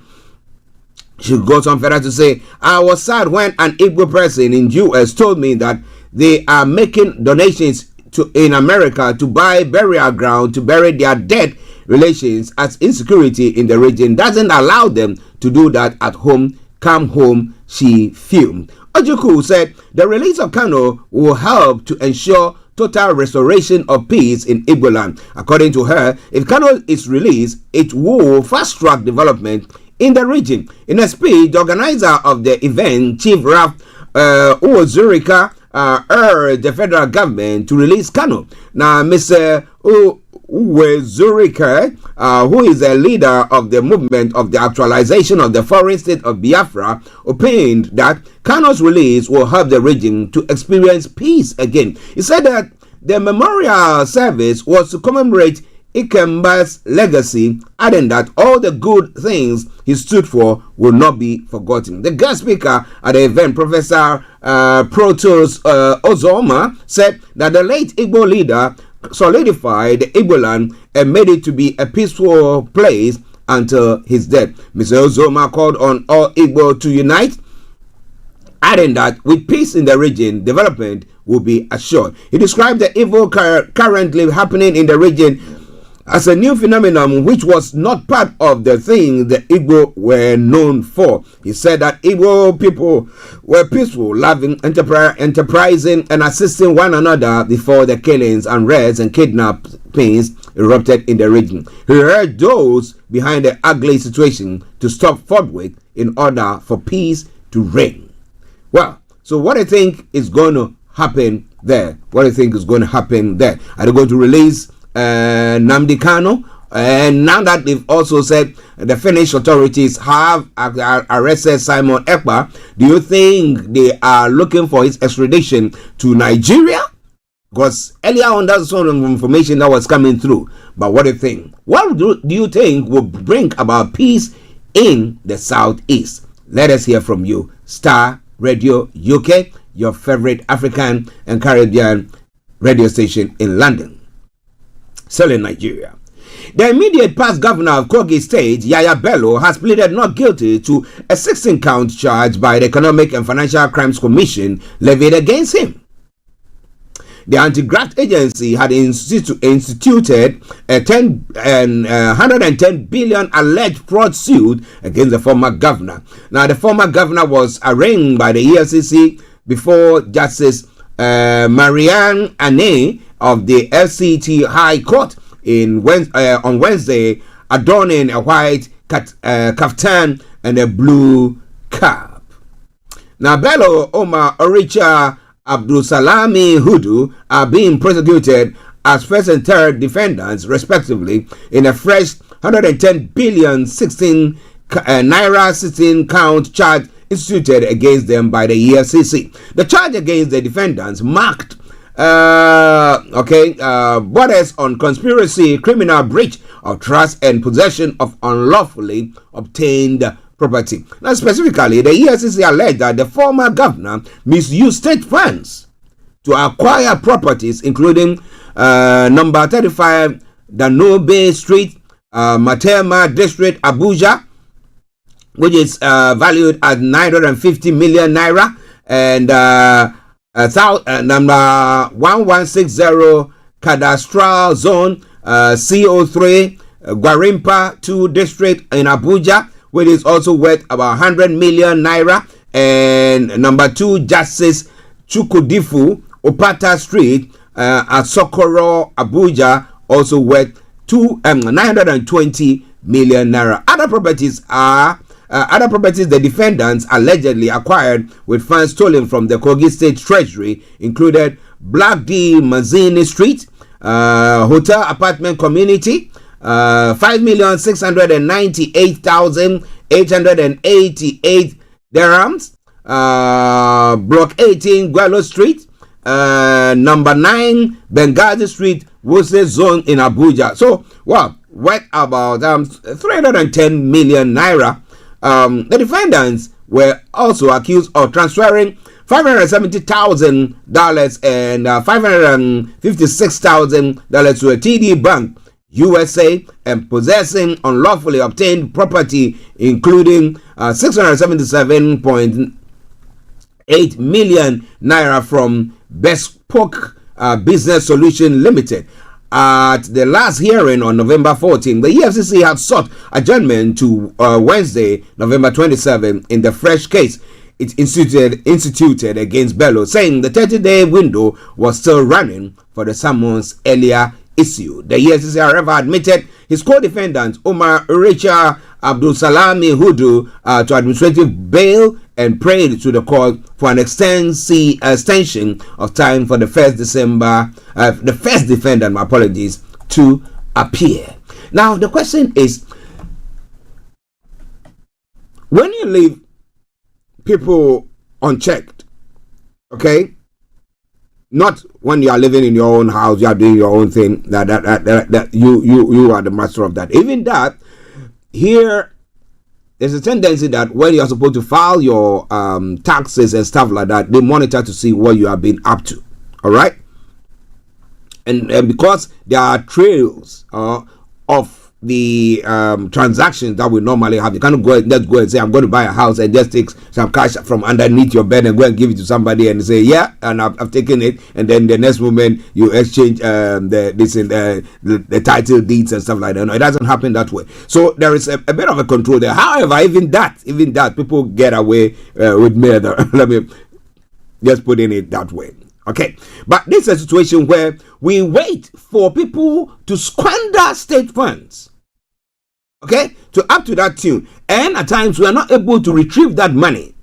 She goes on further to say, I was sad when an Igbo person in US told me that they are making donations in America to buy burial ground to bury their dead relations, as insecurity in the region doesn't allow them to do that at home. Come home, she fumed. Ojukwu said the release of Kano will help to ensure total restoration of peace in Igbo land. According to her, if Kano is released, it will fast-track development in the region. In a speech, the organizer of the event, Chief Raf Uwazurika, urged the federal government to release Kano. Now, Mr. Uwezurike, who is a leader of the movement of the actualization of the foreign state of Biafra, opined that Kano's release will help the region to experience peace again. He said that the memorial service was to commemorate Ikemba's legacy, adding that all the good things he stood for will not be forgotten. The guest speaker at the event, Professor Protos Ozoma, said that the late Igbo leader solidified the Igbo land and made it to be a peaceful place until his death. Mr. Ozoma called on all Igbo to unite, adding that with peace in the region, development will be assured. He described the evil currently happening in the region as a new phenomenon which was not part of the thing the Igbo were known for. He said that Igbo people were peaceful, loving, enterprising, and assisting one another before the killings, unrest, and kidnappings erupted in the region. He urged those behind the ugly situation to stop forthwith in order for peace to reign. Well, so what do you think is going to happen there? What do you think is going to happen there? Are they going to release Nnamdi Kanu? And now that they've also said the Finnish authorities have arrested Simon Ekpa, do you think they are looking for his extradition to Nigeria? Because earlier on, that's sort of information that was coming through. But what do you think? What do you think will bring about peace in the Southeast? Let us hear from you. Starr Radio UK, your favorite African and Caribbean radio station in London, still in Nigeria. The immediate past governor of Kogi State, Yaya Bello, has pleaded not guilty to a 16-count charge by the Economic and Financial Crimes Commission levied against him. The anti-graft agency had instituted a 110 billion alleged fraud suit against the former governor. Now, the former governor was arraigned by the EFCC before Justice Marianne Ane of the FCT High Court on Wednesday, adorning a white kaftan and a blue cap. Now, Bello, Omar, Oricha, Abdul Salami Hudu are being prosecuted as first and third defendants, respectively, in a fresh 110 billion 16 naira 16 count charge instituted against them by the EFCC. The charge against the defendants marked borders on conspiracy, criminal breach of trust, and possession of unlawfully obtained property. Now, specifically, the EFCC alleged that the former governor misused state funds to acquire properties, including number 35 Danobe Street, Matema District, Abuja, which is valued at 950 million naira, and number 1160 Cadastral Zone, CO3, Gwarimpa 2 District in Abuja, which is also worth about 100 million naira, and number 2 Justice Chukwudifu Opata Street at Sokoro, Abuja, also worth 920 million naira. Other properties the defendants allegedly acquired with funds stolen from the Kogi State Treasury included Black D Mazini Street, Hotel Apartment Community, 5,698,888 dirhams, Block 18 Guelo Street, number 9 Benghazi Street, Wuse Zone in Abuja. So, worth about 310 million naira. The defendants were also accused of transferring $570,000 and $556,000 to a TD Bank USA and possessing unlawfully obtained property, including 677.8 million naira from Bespoke Business Solution Limited. At the last hearing on November 14, the EFCC had sought adjournment to Wednesday, November 27, in the fresh case it instituted against Bello, saying the 30-day window was still running for the summons earlier issued. The EFCC, however, admitted his co-defendant Omar Uricha Abdul Salami Hudu to administrative bail and prayed to the court for an extension of time for the first defendant, my apologies, to appear. Now, the question is, when you leave people unchecked, okay, not when you are living in your own house, you are doing your own thing, that you are the master of that. Even that, here, there's a tendency that when you are supposed to file your taxes and stuff like that, they monitor to see what you have been up to. All right, and because there are trails of the transactions that we normally have, you can't go and say I'm going to buy a house and just take some cash from underneath your bed and go and give it to somebody and say yeah, and I've taken it, and then the next moment you exchange the title deeds and stuff like that. No, it doesn't happen that way. So there is a bit of a control there. However, even that people get away with murder. Let me just put in it that way. Okay, but this is a situation where we wait for people to squander state funds, okay, to up to that tune, and at times we are not able to retrieve that money,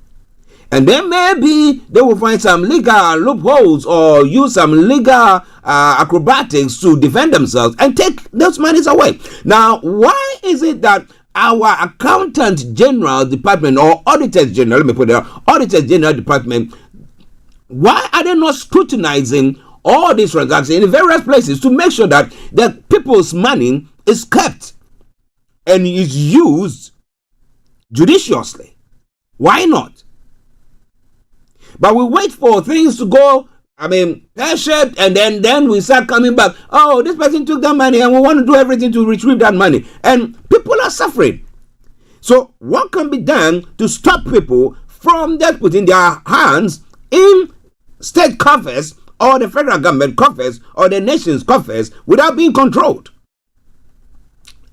And then maybe they will find some legal loopholes or use some legal acrobatics to defend themselves and take those monies away. Now, why is it that our Accountant General Department or Auditors General, let me put it there, Auditors General Department, why are they not scrutinizing all these transactions in various places to make sure that the people's money is kept and is used judiciously? Why not? But we wait for things to go, pear-shaped, and then we start coming back. Oh, this person took that money and we want to do everything to retrieve that money. And people are suffering. So what can be done to stop people from just putting their hands in state coffers or the federal government coffers or the nation's coffers without being controlled?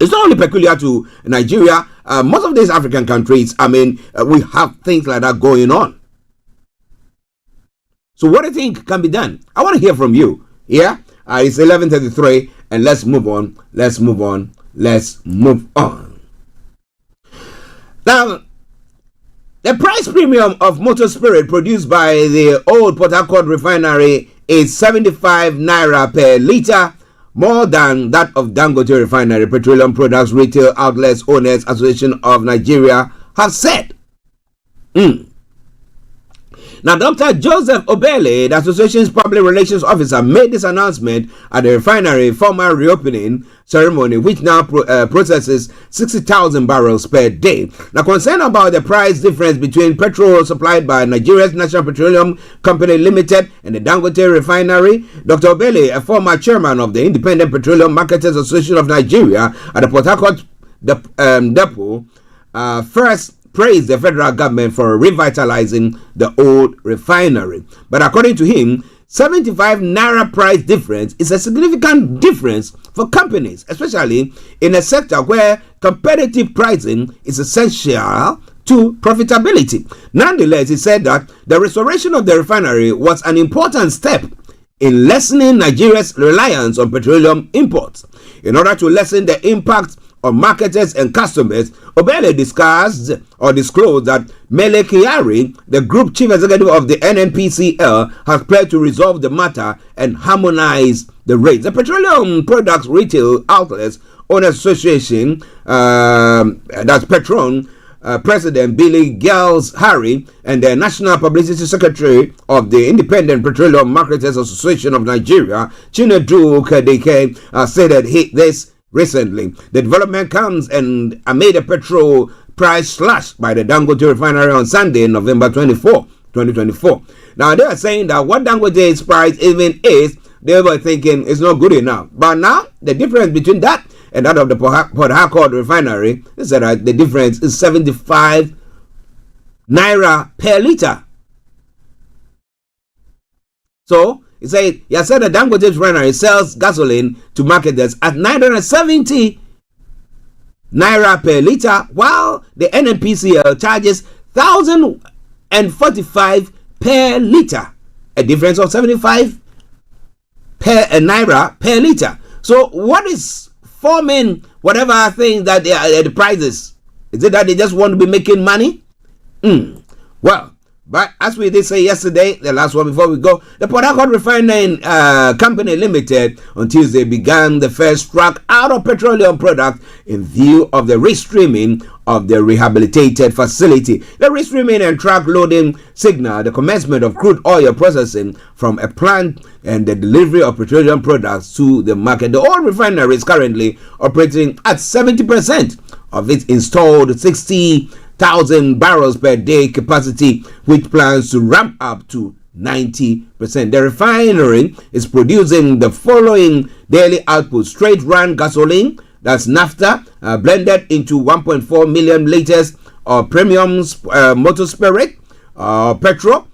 It's not only peculiar to Nigeria. Most of these African countries, we have things like that going on. So what do you think can be done? I want to hear from you. Yeah? It's 11:33 and let's move on. Now, the price premium of motor spirit produced by the old Port Harcourt refinery is 75 naira per litre, more than that of Dangote Refinery. Petroleum Products Retail Outlets Owners Association of Nigeria have said. Now, Dr. Joseph Obele, the association's public relations officer, made this announcement at the refinery formal reopening ceremony, which now processes 60,000 barrels per day. Now, concerned about the price difference between petrol supplied by Nigeria's National Petroleum Company Limited and the Dangote Refinery, Dr. Obele, a former chairman of the Independent Petroleum Marketers Association of Nigeria at the Port Harcourt depot, first praised the federal government for revitalizing the old refinery. But according to him, 75 naira price difference is a significant difference for companies, especially in a sector where competitive pricing is essential to profitability. Nonetheless, he said that the restoration of the refinery was an important step in lessening Nigeria's reliance on petroleum imports. In order to lessen the impact on marketers and customers, Obele disclosed that Mele Kyari, the group chief executive of the NNPCL, has pledged to resolve the matter and harmonize the rates. The Petroleum Products Retail Outlets Owners Association, that's Petron, President Billy Gales Harry, and the National Publicity Secretary of the Independent Petroleum Marketers Association of Nigeria, Chinedu Kadeke, stated this recently. The development comes amid a petrol price slash by the Dangote Refinery on Sunday, November 24, 2024. Now, they are saying that what Dangote's price even is, they were thinking it's not good enough. But now, the difference between that and that of the Port Harcourt Refinery is that the difference is 75 naira per litre. So, he said the Dangote Refinery sells gasoline to marketers at 970 naira per litre, while the NNPCL charges 1,045 per litre, a difference of 75 naira per litre. So, what is forming whatever thing that the prices? Is it that they just want to be making money? Well, but as we did say yesterday, the last one before we go, the Port Harcourt Refining Company Limited on Tuesday began the first truck out of petroleum products in view of the restreaming of the rehabilitated facility. The restreaming and truck loading signal the commencement of crude oil processing from a plant and the delivery of petroleum products to the market. The oil refinery is currently operating at 70% of its installed 60,000 barrels per day capacity, which plans to ramp up to 90%. The refinery is producing the following daily output: straight run gasoline, that's naphtha, blended into 1.4 million liters of premium motor spirit, petrol,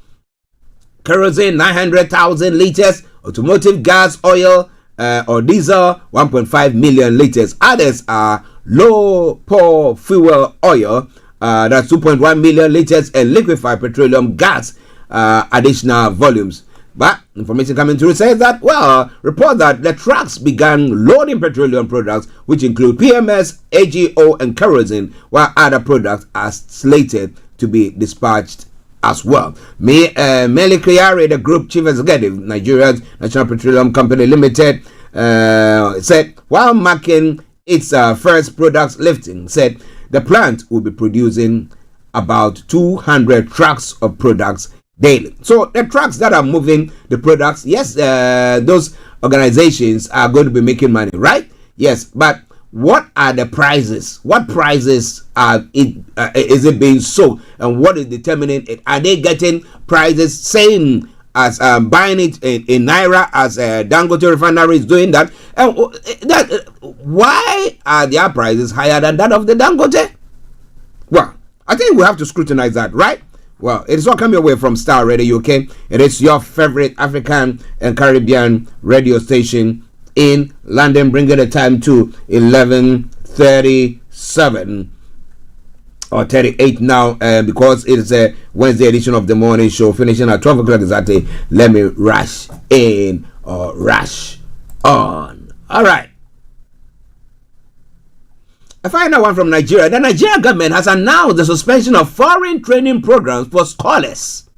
kerosene 900,000 liters, automotive gas, oil or diesel 1.5 million liters. Others are low pour fuel oil, that's 2.1 million liters, and liquefied petroleum gas, additional volumes. But information coming through says that, report that the trucks began loading petroleum products, which include PMS, AGO, and kerosene, while other products are slated to be dispatched as well. Mele Kriare, the group chief executive, Nigeria's National Petroleum Company Limited, said while marking its first products lifting, said the plant will be producing about 200 trucks of products daily. So the trucks that are moving the products, yes, those organizations are going to be making money, right? Yes, but what are the prices? What prices is it being sold, and what is determining it? Are they getting prices same as buying it in naira as Dangote refinery is doing that? And why are their prices higher than that of the Dangote? Well, I think we have to scrutinize that, right? Well, it is all coming away from Starr Radio UK. It is your favorite African and Caribbean radio station in London, bringing the time to 11:37 or 38 now, because it is a Wednesday edition of the morning show, finishing at 12 o'clock exactly. Let me rush in or rush on. All right. A final one from Nigeria. The Nigerian government has announced the suspension of foreign training programs for scholars,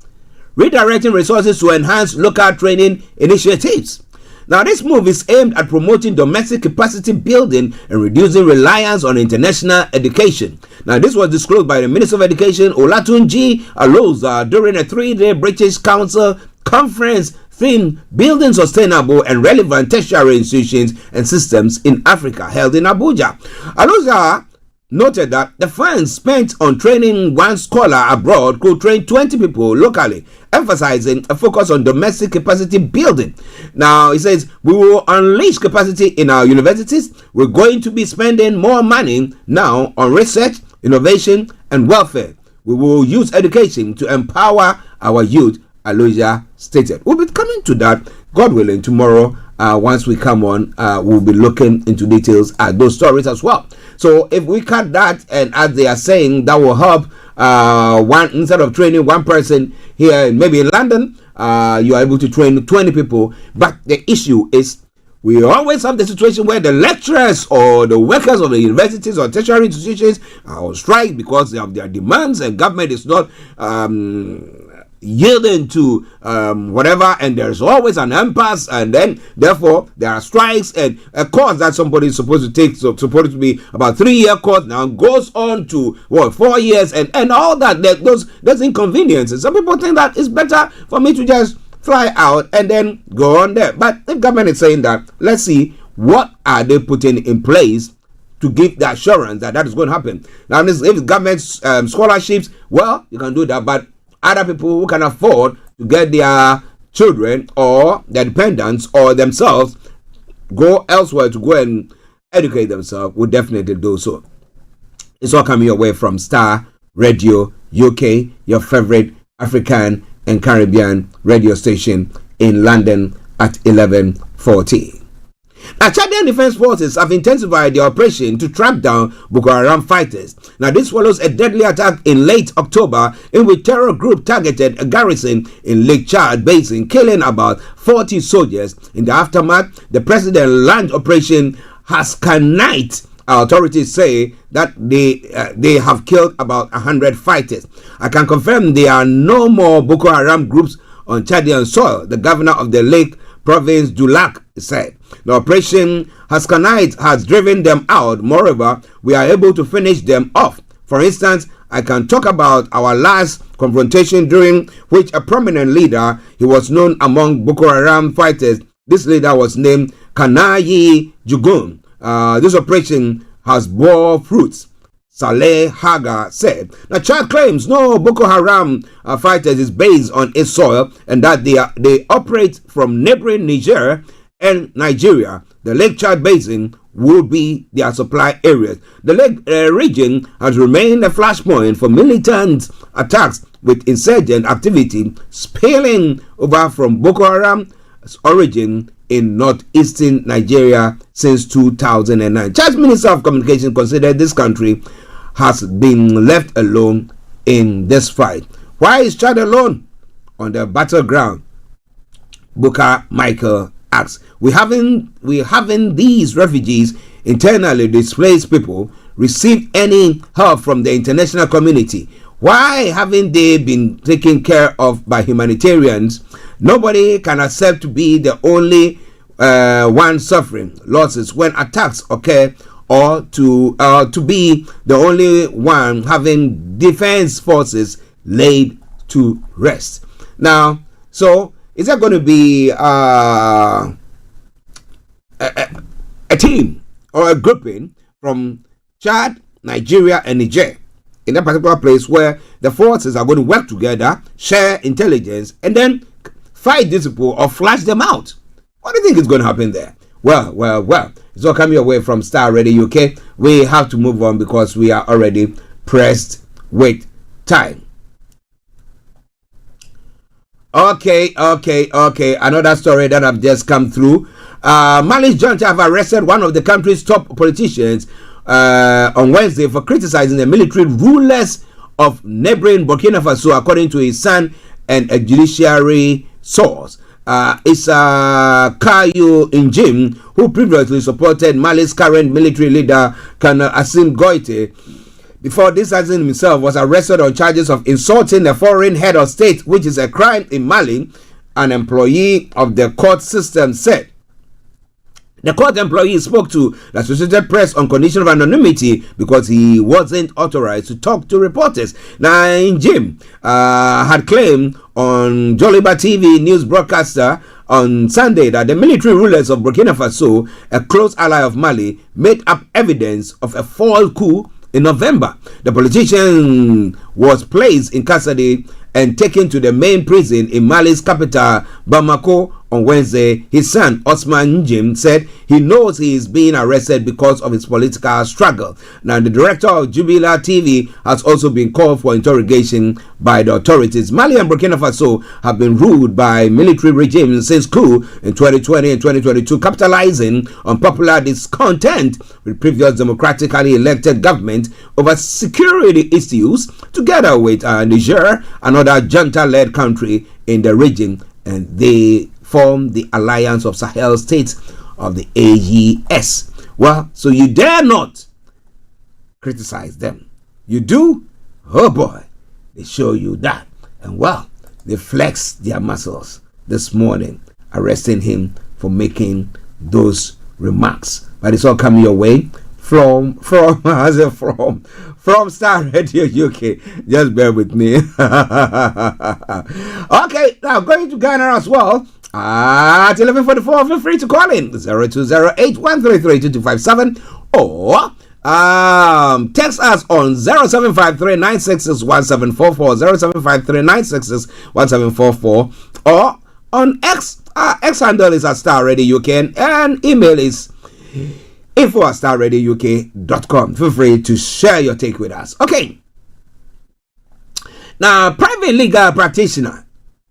redirecting resources to enhance local training initiatives. Now, this move is aimed at promoting domestic capacity building and reducing reliance on international education. Now, this was disclosed by the Minister of Education, Olatunji Aloza, during a 3-day British Council conference themed Building Sustainable and Relevant Tertiary Institutions and Systems in Africa, held in Abuja. Aloza noted that the funds spent on training one scholar abroad could train 20 people locally, emphasizing a focus on domestic capacity building. Now, he says, we will unleash capacity in our universities. We're going to be spending more money now on research, innovation, and welfare. We will use education to empower our youth, Aloja stated. We'll be coming to that, God willing, tomorrow. Once we come on, we'll be looking into details at those stories as well. So if we cut that, and as they are saying, that will help one, instead of training one person here, maybe in London, you are able to train 20 people. But the issue is, we always have the situation where the lecturers or the workers of the universities or tertiary institutions are on strike because of their demands, and government is not yielding to whatever, and there's always an impasse, and then therefore there are strikes, and a course that somebody is supposed to take, so supposed to be about 3-year course, now goes on to 4 years, and all that, those inconveniences. Some people think that it's better for me to just fly out and then go on there. But if government is saying that, let's see what are they putting in place to give the assurance that that is going to happen. Now, if government scholarships, well, you can do that, but other people who can afford to get their children or their dependents or themselves go elsewhere to go and educate themselves will definitely do so. It's all coming your way from Starr Radio UK, your favorite African and Caribbean radio station in London at 11:40. Now, Chadian Defense Forces have intensified their operation to track down Boko Haram fighters. Now, this follows a deadly attack in late October in which terror group targeted a garrison in Lake Chad Basin, killing about 40 soldiers. In the aftermath, the president land operation has Kanite. Authorities say that they have killed about 100 fighters. I can confirm there are no more Boko Haram groups on Chadian soil, the governor of the Lake Province Dulac said. The operation Haskanite has driven them out. Moreover, we are able to finish them off. For instance, I can talk about our last confrontation during which a prominent leader, he was known among Boko Haram fighters. This leader was named Kanayi Jugun. This operation has bore fruits, Saleh Haga said. Now, Chad claims no Boko Haram fighters is based on its soil and that they operate from neighboring Niger and Nigeria. The Lake Chad Basin will be their supply areas. The lake region has remained a flashpoint for militant attacks with insurgent activity spilling over from Boko Haram's origin in northeastern Nigeria since 2009. Chad's Minister of Communication considered this country has been left alone in this fight. Why is Chad alone on the battleground? Booker Michael asks. We haven't these refugees, internally displaced people, receive any help from the international community? Why haven't they been taken care of by humanitarians? Nobody can accept to be the only one suffering losses when attacks occur, or to be the only one having defense forces laid to rest. Now, so is there going to be a team or a grouping from Chad, Nigeria, and Niger in that particular place where the forces are going to work together, share intelligence, and then fight these people or flash them out? What do you think is going to happen there? Well, it's all coming away from Starr Radio UK. We have to move on because we are already pressed with time. Okay. Another story that have just come through. Mali's junta have arrested one of the country's top politicians on Wednesday for criticizing the military rulers of neighboring Burkina Faso, according to his son and a judiciary source. It's Kayo Njim, who previously supported Mali's current military leader, Colonel Assimi Goïta. Before this, Assimi himself was arrested on charges of insulting a foreign head of state, which is a crime in Mali, an employee of the court system said. The court employee spoke to the Associated Press on condition of anonymity because he wasn't authorized to talk to reporters. Now, Jim had claimed on Joliba TV news broadcaster on Sunday that the military rulers of Burkina Faso, a close ally of Mali, made up evidence of a fall coup in November. The politician was placed in custody and taken to the main prison in Mali's capital, Bamako, on Wednesday. His son, Osman Njim, said he knows he is being arrested because of his political struggle. Now, the director of Jubila TV has also been called for interrogation by the authorities. Mali and Burkina Faso have been ruled by military regimes since coup in 2020 and 2022, capitalizing on popular discontent with previous democratically elected government over security issues, together with Niger, another junta-led country in the region, and they form the Alliance of Sahel States of the AES. Well, so you dare not criticize them. You do? Oh boy, they show you that. And well, they flex their muscles this morning, arresting him for making those remarks. But it's all coming your way from Starr Radio UK. Just bear with me. Okay, now going to Ghana as well. At 11:44, feel free to call in 0208-133-2257 or text us on 0753-966-1744, 0753-966-1744, or on X. X handle is at Starr Radio UK, and email is info@starradiouk.com. Feel free to share your take with us. Okay. Now, private legal practitioner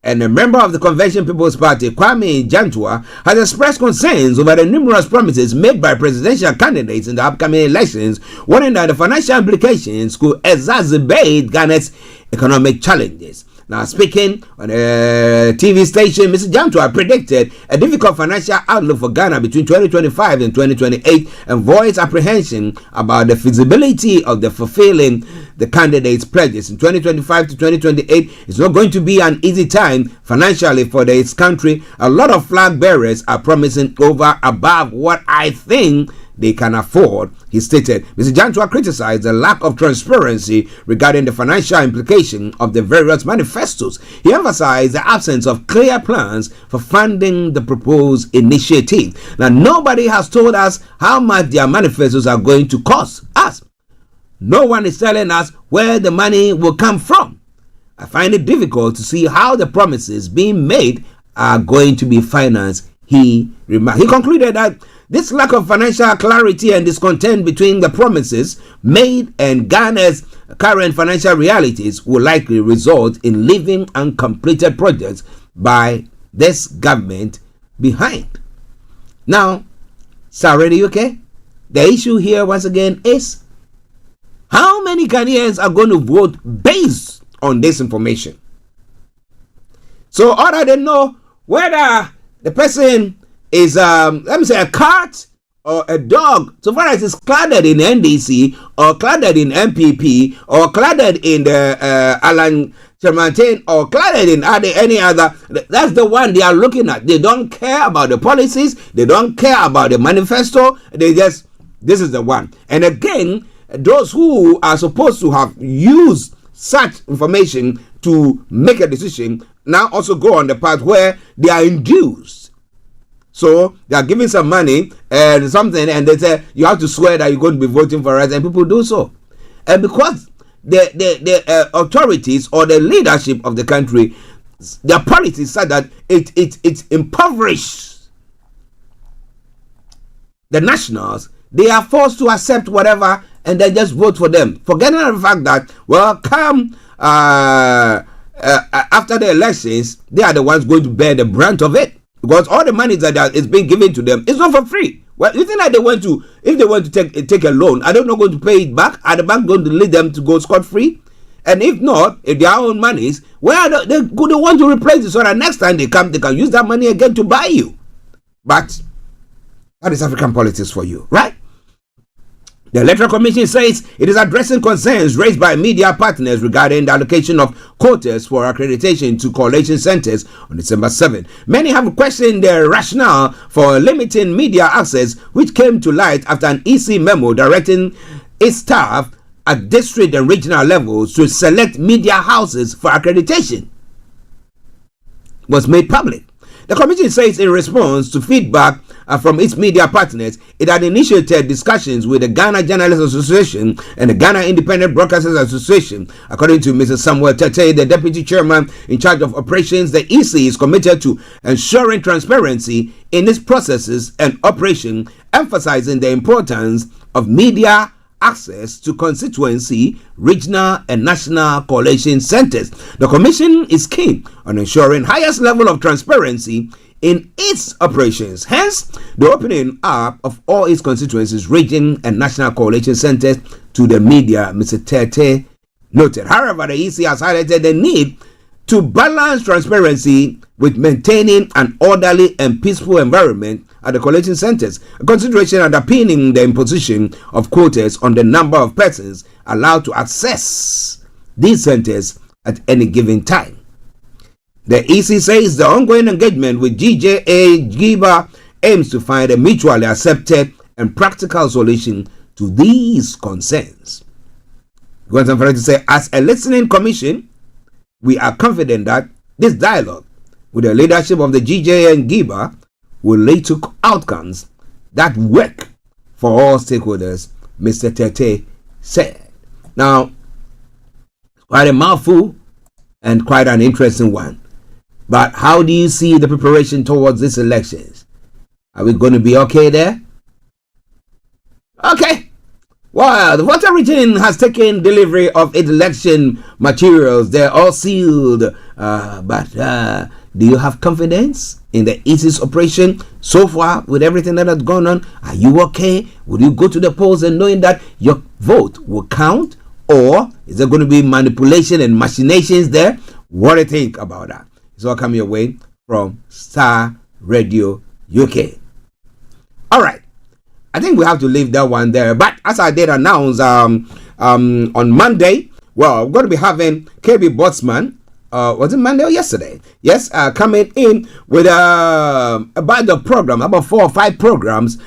and a member of the Convention People's Party, Kwame Jantua, has expressed concerns over the numerous promises made by presidential candidates in the upcoming elections, warning that the financial implications could exacerbate Ghana's economic challenges. Now, speaking on a TV station, Mr. Jantua predicted a difficult financial outlook for Ghana between 2025 and 2028 and voiced apprehension about the feasibility of the fulfilling the candidates' pledges. In 2025 to 2028, it's not going to be an easy time financially for its country. A lot of flag bearers are promising over above what I think they can afford, he stated. Mr. Jantua criticized the lack of transparency regarding the financial implication of the various manifestos. He emphasized the absence of clear plans for funding the proposed initiative. Now, nobody has told us how much their manifestos are going to cost us. No one is telling us where the money will come from. I find it difficult to see how the promises being made are going to be financed, he remarked. He concluded that this lack of financial clarity and discontent between the promises made and Ghana's current financial realities will likely result in leaving uncompleted projects by this government behind. Now, Starr Radio UK, the issue here once again is how many Ghanaians are going to vote based on this information. So, other than know whether the person is, let me say, a cat or a dog, so far as it's cladded in NDC or cladded in MPP or cladded in the Alan Chairman or cladded in any other, that's the one they are looking at. They don't care about the policies. They don't care about the manifesto. They just, this is the one. And again, those who are supposed to have used such information to make a decision now also go on the path where they are induced. So they are giving some money and something, and they say you have to swear that you're going to be voting for us, and people do so. And because the authorities or the leadership of the country, their policies said that it impoverishes the nationals, they are forced to accept whatever and then just vote for them, forgetting the fact that, well, come after the elections, they are the ones going to bear the brunt of it. Because all the money that is being given to them is not for free. Well, you think that if they want to take a loan, are they not going to pay it back? Are the bank going to lead them to go scot-free? And if not, if their own monies, well, they want to replace it so that next time they come, they can use that money again to buy you. But that is African politics for you, right? The Electoral Commission says it is addressing concerns raised by media partners regarding the allocation of quotas for accreditation to coalition centers on December 7. Many have questioned the rationale for limiting media access, which came to light after an EC memo directing its staff at district and regional levels to select media houses for accreditation was made public. The commission says in response to feedback from its media partners, it had initiated discussions with the Ghana Journalists Association and the Ghana Independent Broadcasters Association. According to Mr. Samuel Tete, the deputy chairman in charge of operations, the EC is committed to ensuring transparency in its processes and operation, emphasizing the importance of media access to constituency, regional and national coalition centers. The commission is keen on ensuring highest level of transparency in its operations. Hence, the opening up of all its constituencies, region and national coalition centers to the media, Mr. Tete noted. However, the EC has highlighted the need to balance transparency with maintaining an orderly and peaceful environment at the coalition centers, a consideration underpinning the imposition of quotas on the number of persons allowed to access these centers at any given time. The EC says the ongoing engagement with GJA GIBA aims to find a mutually accepted and practical solution to these concerns. Going on to say, as a listening commission, we are confident that this dialogue with the leadership of the GJA and GIBA will lead to outcomes that work for all stakeholders, Mr. Tete said. Now, quite a mouthful and quite an interesting one. But how do you see the preparation towards these elections? Are we going to be okay there? Okay. Well, the Water region has taken delivery of its election materials. They're all sealed. But do you have confidence in the EC's operation so far with everything that has gone on? Are you okay? Will you go to the polls and knowing that your vote will count? Or is there going to be manipulation and machinations there? What do you think about that? It's all coming your way from Starr Radio UK. All right. I think we have to leave that one there. But as I did announce on Monday, well, I'm going to be having KB Botsman. Was it Monday or yesterday? Yes, coming in with a bunch of programs, about 4 or 5 programs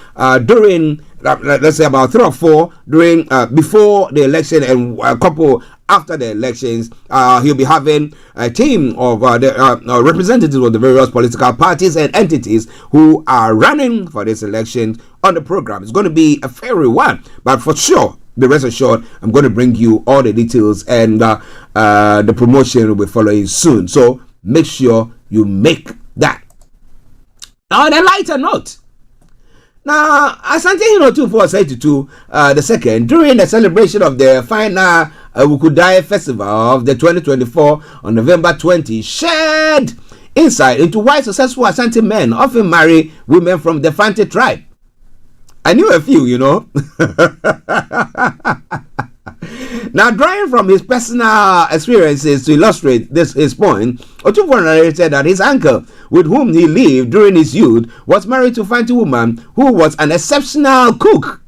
during, let's say about 3 or 4 during before the election and a couple after the elections. He'll be having a team of the representatives of the various political parties and entities who are running for this election on the program. It's going to be a fairy one, but for sure, be rest assured, I'm going to bring you all the details, and the promotion will be following soon. So make sure you make that. Now, on a lighter note, now Asante Hino 2482 the second, during the celebration of the final Wukudai Festival of the 2024 on November 20, shared insight into why successful Asante men often marry women from the Fante tribe. I knew a few, you know. Now, drawing from his personal experiences to illustrate his point, Otunfo narrated that his uncle, with whom he lived during his youth, was married to a Fanti woman who was an exceptional cook.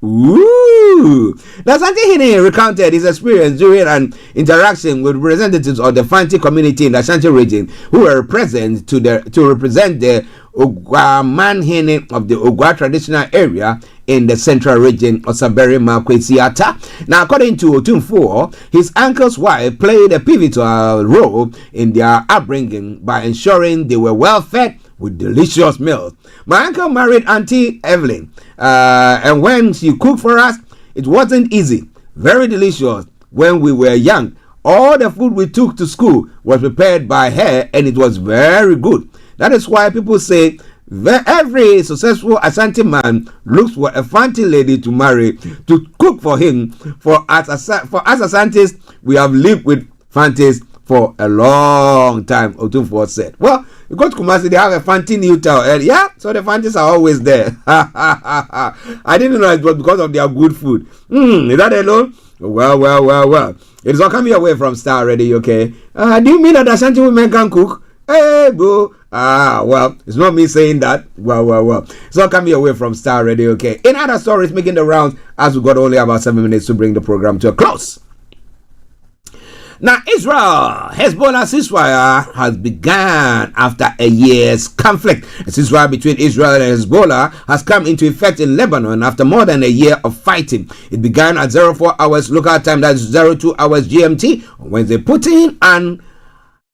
Ooh! Now, Santi Hine recounted his experience during an interaction with representatives of the Fanti community in the Ashanti region who were present to represent the Ogwaman Hine of the Ogwa traditional area in the central region of Saberi Makwesiata. Now, according to Otunfo, his uncle's wife played a pivotal role in their upbringing by ensuring they were well fed with delicious meals. My uncle married Auntie Evelyn, and when she cooked for us, it wasn't easy. Very delicious. When we were young, all the food we took to school was prepared by her, and it was very good. That is why people say every successful Ashanti man looks for a Fanti lady to marry to cook for him. For us Ashantis, we have lived with Fantis for a long time, Otunfo said. Well, you go to Kumasi, they have a Fanti new town. And yeah, so the Fantis are always there. I didn't know it was because of their good food. Is that alone? Well. It is all coming away from Starr Radio, okay? Do you mean that Ashanti women can cook? Hey, bro. Well, it's not me saying that. Well. It's all coming away from Starr Radio, okay? In other stories making the rounds, as we got only about 7 minutes to bring the program to a close. Now, Hezbollah ceasefire has begun after a year's conflict. A ceasefire between Israel and Hezbollah has come into effect in Lebanon after more than a year of fighting. It began at 04 hours local time, that's 02 hours GMT, on Wednesday, putting an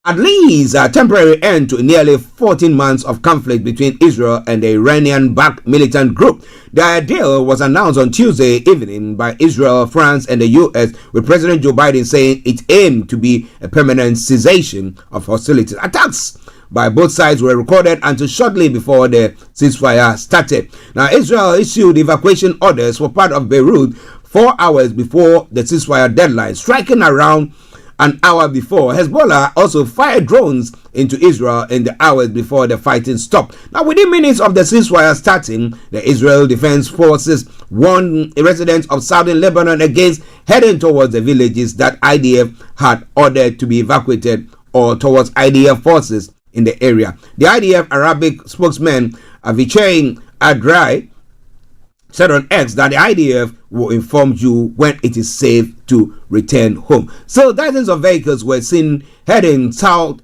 at least a temporary end to nearly 14 months of conflict between Israel and the Iranian-backed militant group. The deal was announced on Tuesday evening by Israel, France, and the U.S., with President Joe Biden saying it aimed to be a permanent cessation of hostilities. Attacks by both sides were recorded until shortly before the ceasefire started. Now, Israel issued evacuation orders for part of Beirut 4 hours before the ceasefire deadline, striking around an hour before. Hezbollah also fired drones into Israel in the hours before the fighting stopped. Now, within minutes of the ceasefire starting, the Israel Defense Forces warned residents of southern Lebanon against heading towards the villages that IDF had ordered to be evacuated or towards IDF forces in the area. The IDF Arabic spokesman Avichai Adrai said on X that the IDF will inform you when it is safe to return home. So dozens of vehicles were seen heading south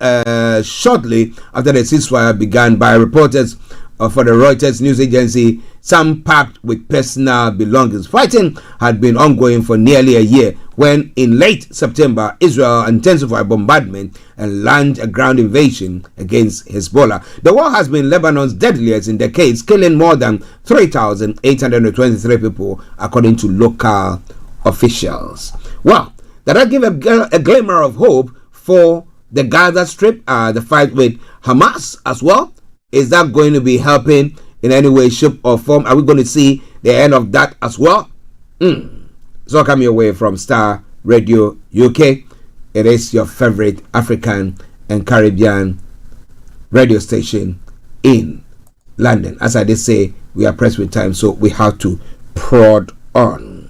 shortly after the ceasefire began by reporters for the Reuters news agency, some packed with personal belongings. Fighting had been ongoing for nearly a year when in late September, Israel intensified bombardment and launched a ground invasion against Hezbollah. The war has been Lebanon's deadliest in decades, killing more than 3,823 people, according to local officials. Well, that give a glimmer of hope for the Gaza Strip, the fight with Hamas as well. Is that going to be helping in any way, shape, or form? Are we going to see the end of that as well? It's all coming away from Starr Radio UK. It is your favorite African and Caribbean radio station in London. As I did say, we are pressed with time, so we have to prod on.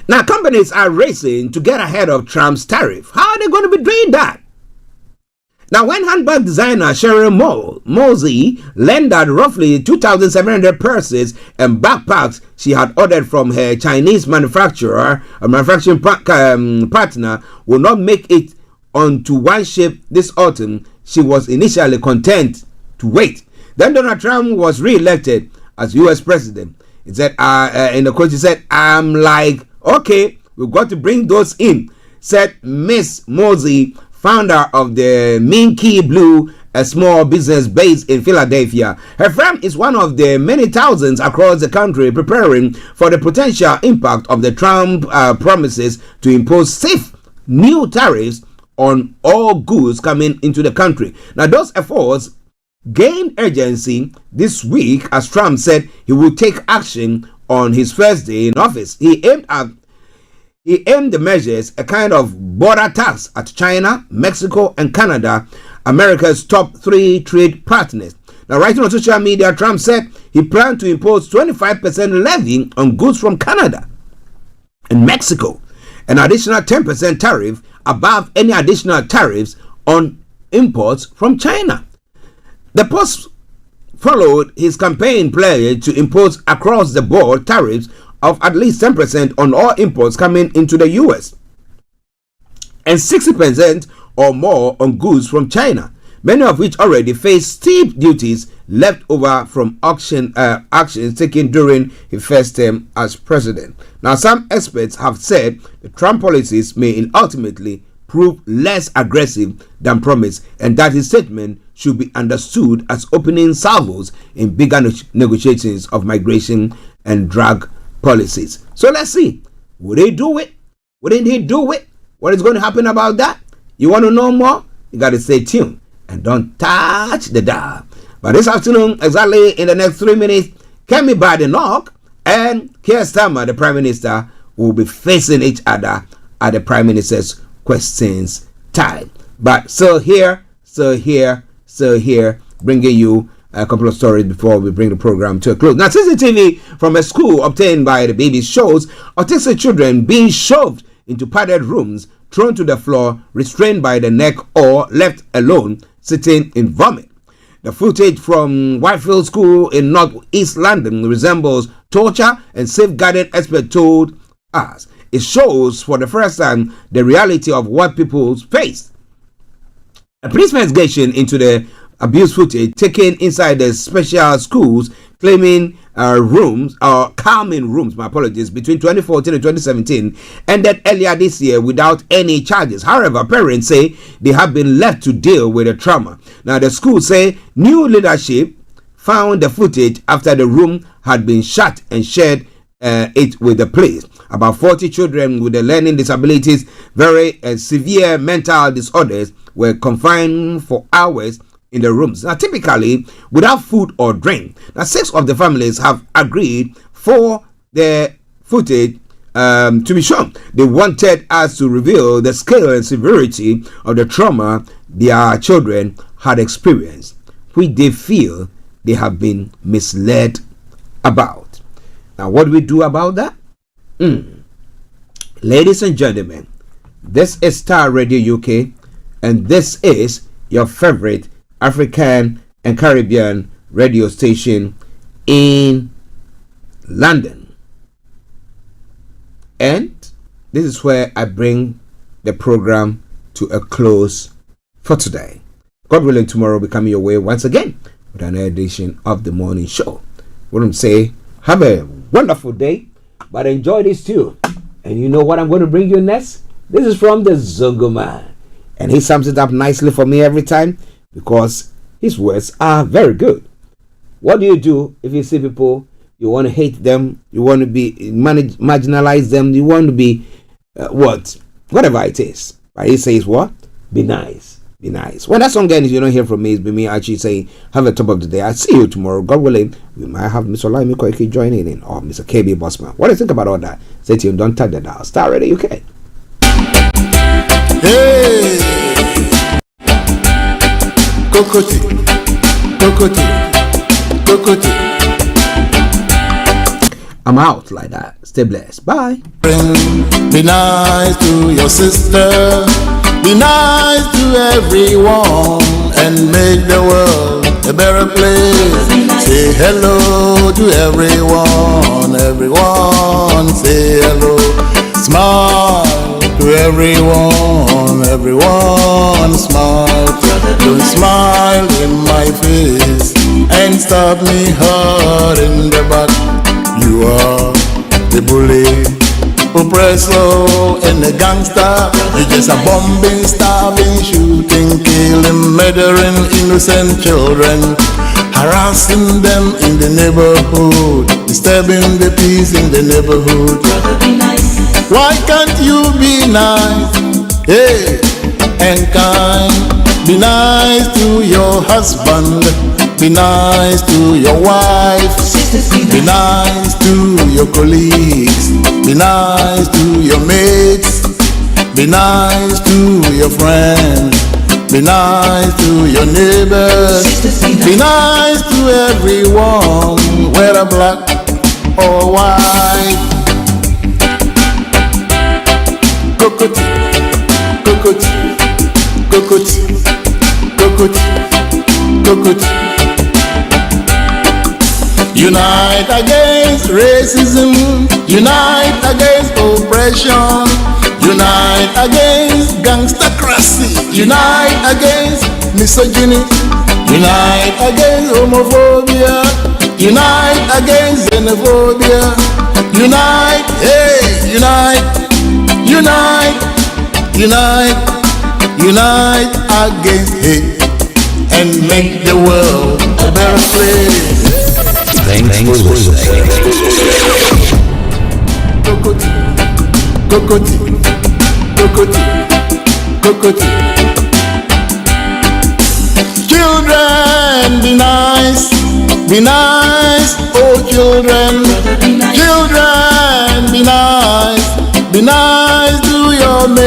Now, companies are racing to get ahead of Trump's tariff. How are they going to be doing that? Now, when handbag designer Cheryl Mosey landed roughly 2,700 purses and backpacks she had ordered from her Chinese manufacturing partner will not make it onto one ship this autumn, she was initially content to wait. Then Donald Trump was re-elected as U.S. president. He said, in the quote, he said, I'm like, okay, we've got to bring those in, said Miss Mosey, founder of the Minky Blue, a small business based in Philadelphia. Her firm is one of the many thousands across the country preparing for the potential impact of the Trump promises to impose safe new tariffs on all goods coming into the country. Now, those efforts gained urgency this week as Trump said he would take action on his first day in office. He aimed the measures a kind of border tax at China, Mexico, and Canada, America's top 3 trade partners. Now, writing on social media, Trump said he planned to impose 25% levy on goods from Canada. and Mexico. An additional 10% tariff above any additional tariffs on imports from China. The post followed his campaign pledge to impose across-the-board tariffs of at least 10% on all imports coming into the U.S. and 60% or more on goods from China, many of which already face steep duties left over from actions taken during his first term as president. Now, some experts have said the Trump policies may ultimately prove less aggressive than promised, and that his statement should be understood as opening salvos in bigger negotiations of migration and drug policies. So let's see. Would he do it? Wouldn't he do it? What is going to happen about that? You want to know more? You got to stay tuned and don't touch the dial. But this afternoon, exactly in the next 3 minutes, Kemi Badenoch and Keir Starmer, the Prime Minister, will be facing each other at the Prime Minister's questions time. But so here, bringing you a couple of stories before we bring the program to a close. Now, CCTV from a school obtained by the BBC shows autistic children being shoved into padded rooms, thrown to the floor, restrained by the neck, or left alone, sitting in vomit. The footage from Whitefield School in North-East London resembles torture, and safeguarding expert told us it shows for the first time the reality of what people face. A police investigation into the abuse footage taken inside the special schools claiming calming rooms, between 2014 and 2017 ended earlier this year without any charges. However, parents say they have been left to deal with the trauma. Now, the school say new leadership found the footage after the room had been shut and shared it with the police. About 40 children with the learning disabilities, very severe mental disorders, were confined for hours in the rooms. Now, typically without food or drink. Now, 6 of the families have agreed for the footage to be shown. They wanted us to reveal the scale and severity of the trauma their children had experienced, which they feel they have been misled about. Now, what do we do about that? Ladies and gentlemen, this is Starr Radio UK, and this is your favorite African and Caribbean radio station in London. And this is where I bring the program to a close for today. God willing, tomorrow will be coming your way once again with another edition of the morning show. I want to say, have a wonderful day, but enjoy this too. And you know what I'm going to bring you next? This is from the Zongo Man, and he sums it up nicely for me every time, because his words are very good. What do you do if you see people, you want to hate them, you want to be marginalize them, you want to be whatever it is? But he says what? Be nice. Be nice. When that song ends, you don't hear from me. It's been me, Archie, saying have a top of the day. I'll see you tomorrow. God willing, we might have Mr. Olaimi Koiki joining in, or Mr. KB Bossman. What do you think about all that? Stay tuned. Don't touch the dial. Starr Radio UK. Hey, Kokoti, Kokoti, Kokoti. I'm out like that. Stay blessed. Bye. Be nice to your sister. Be nice to everyone and make the world a better place. Say hello to everyone. Everyone say hello. Smile to everyone. Everyone smile. Don't smile in my face and stab me hard in the back. You are the bully, oppressor, and a gangster. You're just a bombing, starving, shooting, killing, murdering innocent children, harassing them in the neighborhood, disturbing the peace in the neighborhood. Why can't you be nice, hey, and kind? Be nice to your husband. Be nice to your wife. Be nice to your colleagues. Be nice to your mates. Be nice to your friends. Be nice to your neighbors. Be nice to everyone, whether black or white. Kokoti, kokoti, kokoti, kokoti, kokoti. Unite against racism, unite against oppression, unite against gangstercracy, unite against misogyny, unite against homophobia, unite against xenophobia, unite, hey, unite, unite, unite, unite against hate and make the world a better place. Thanks for listening. Kokoti, kokoti, kokoti, kokoti. Children, be nice, oh children. Children, be nice to your neighbor.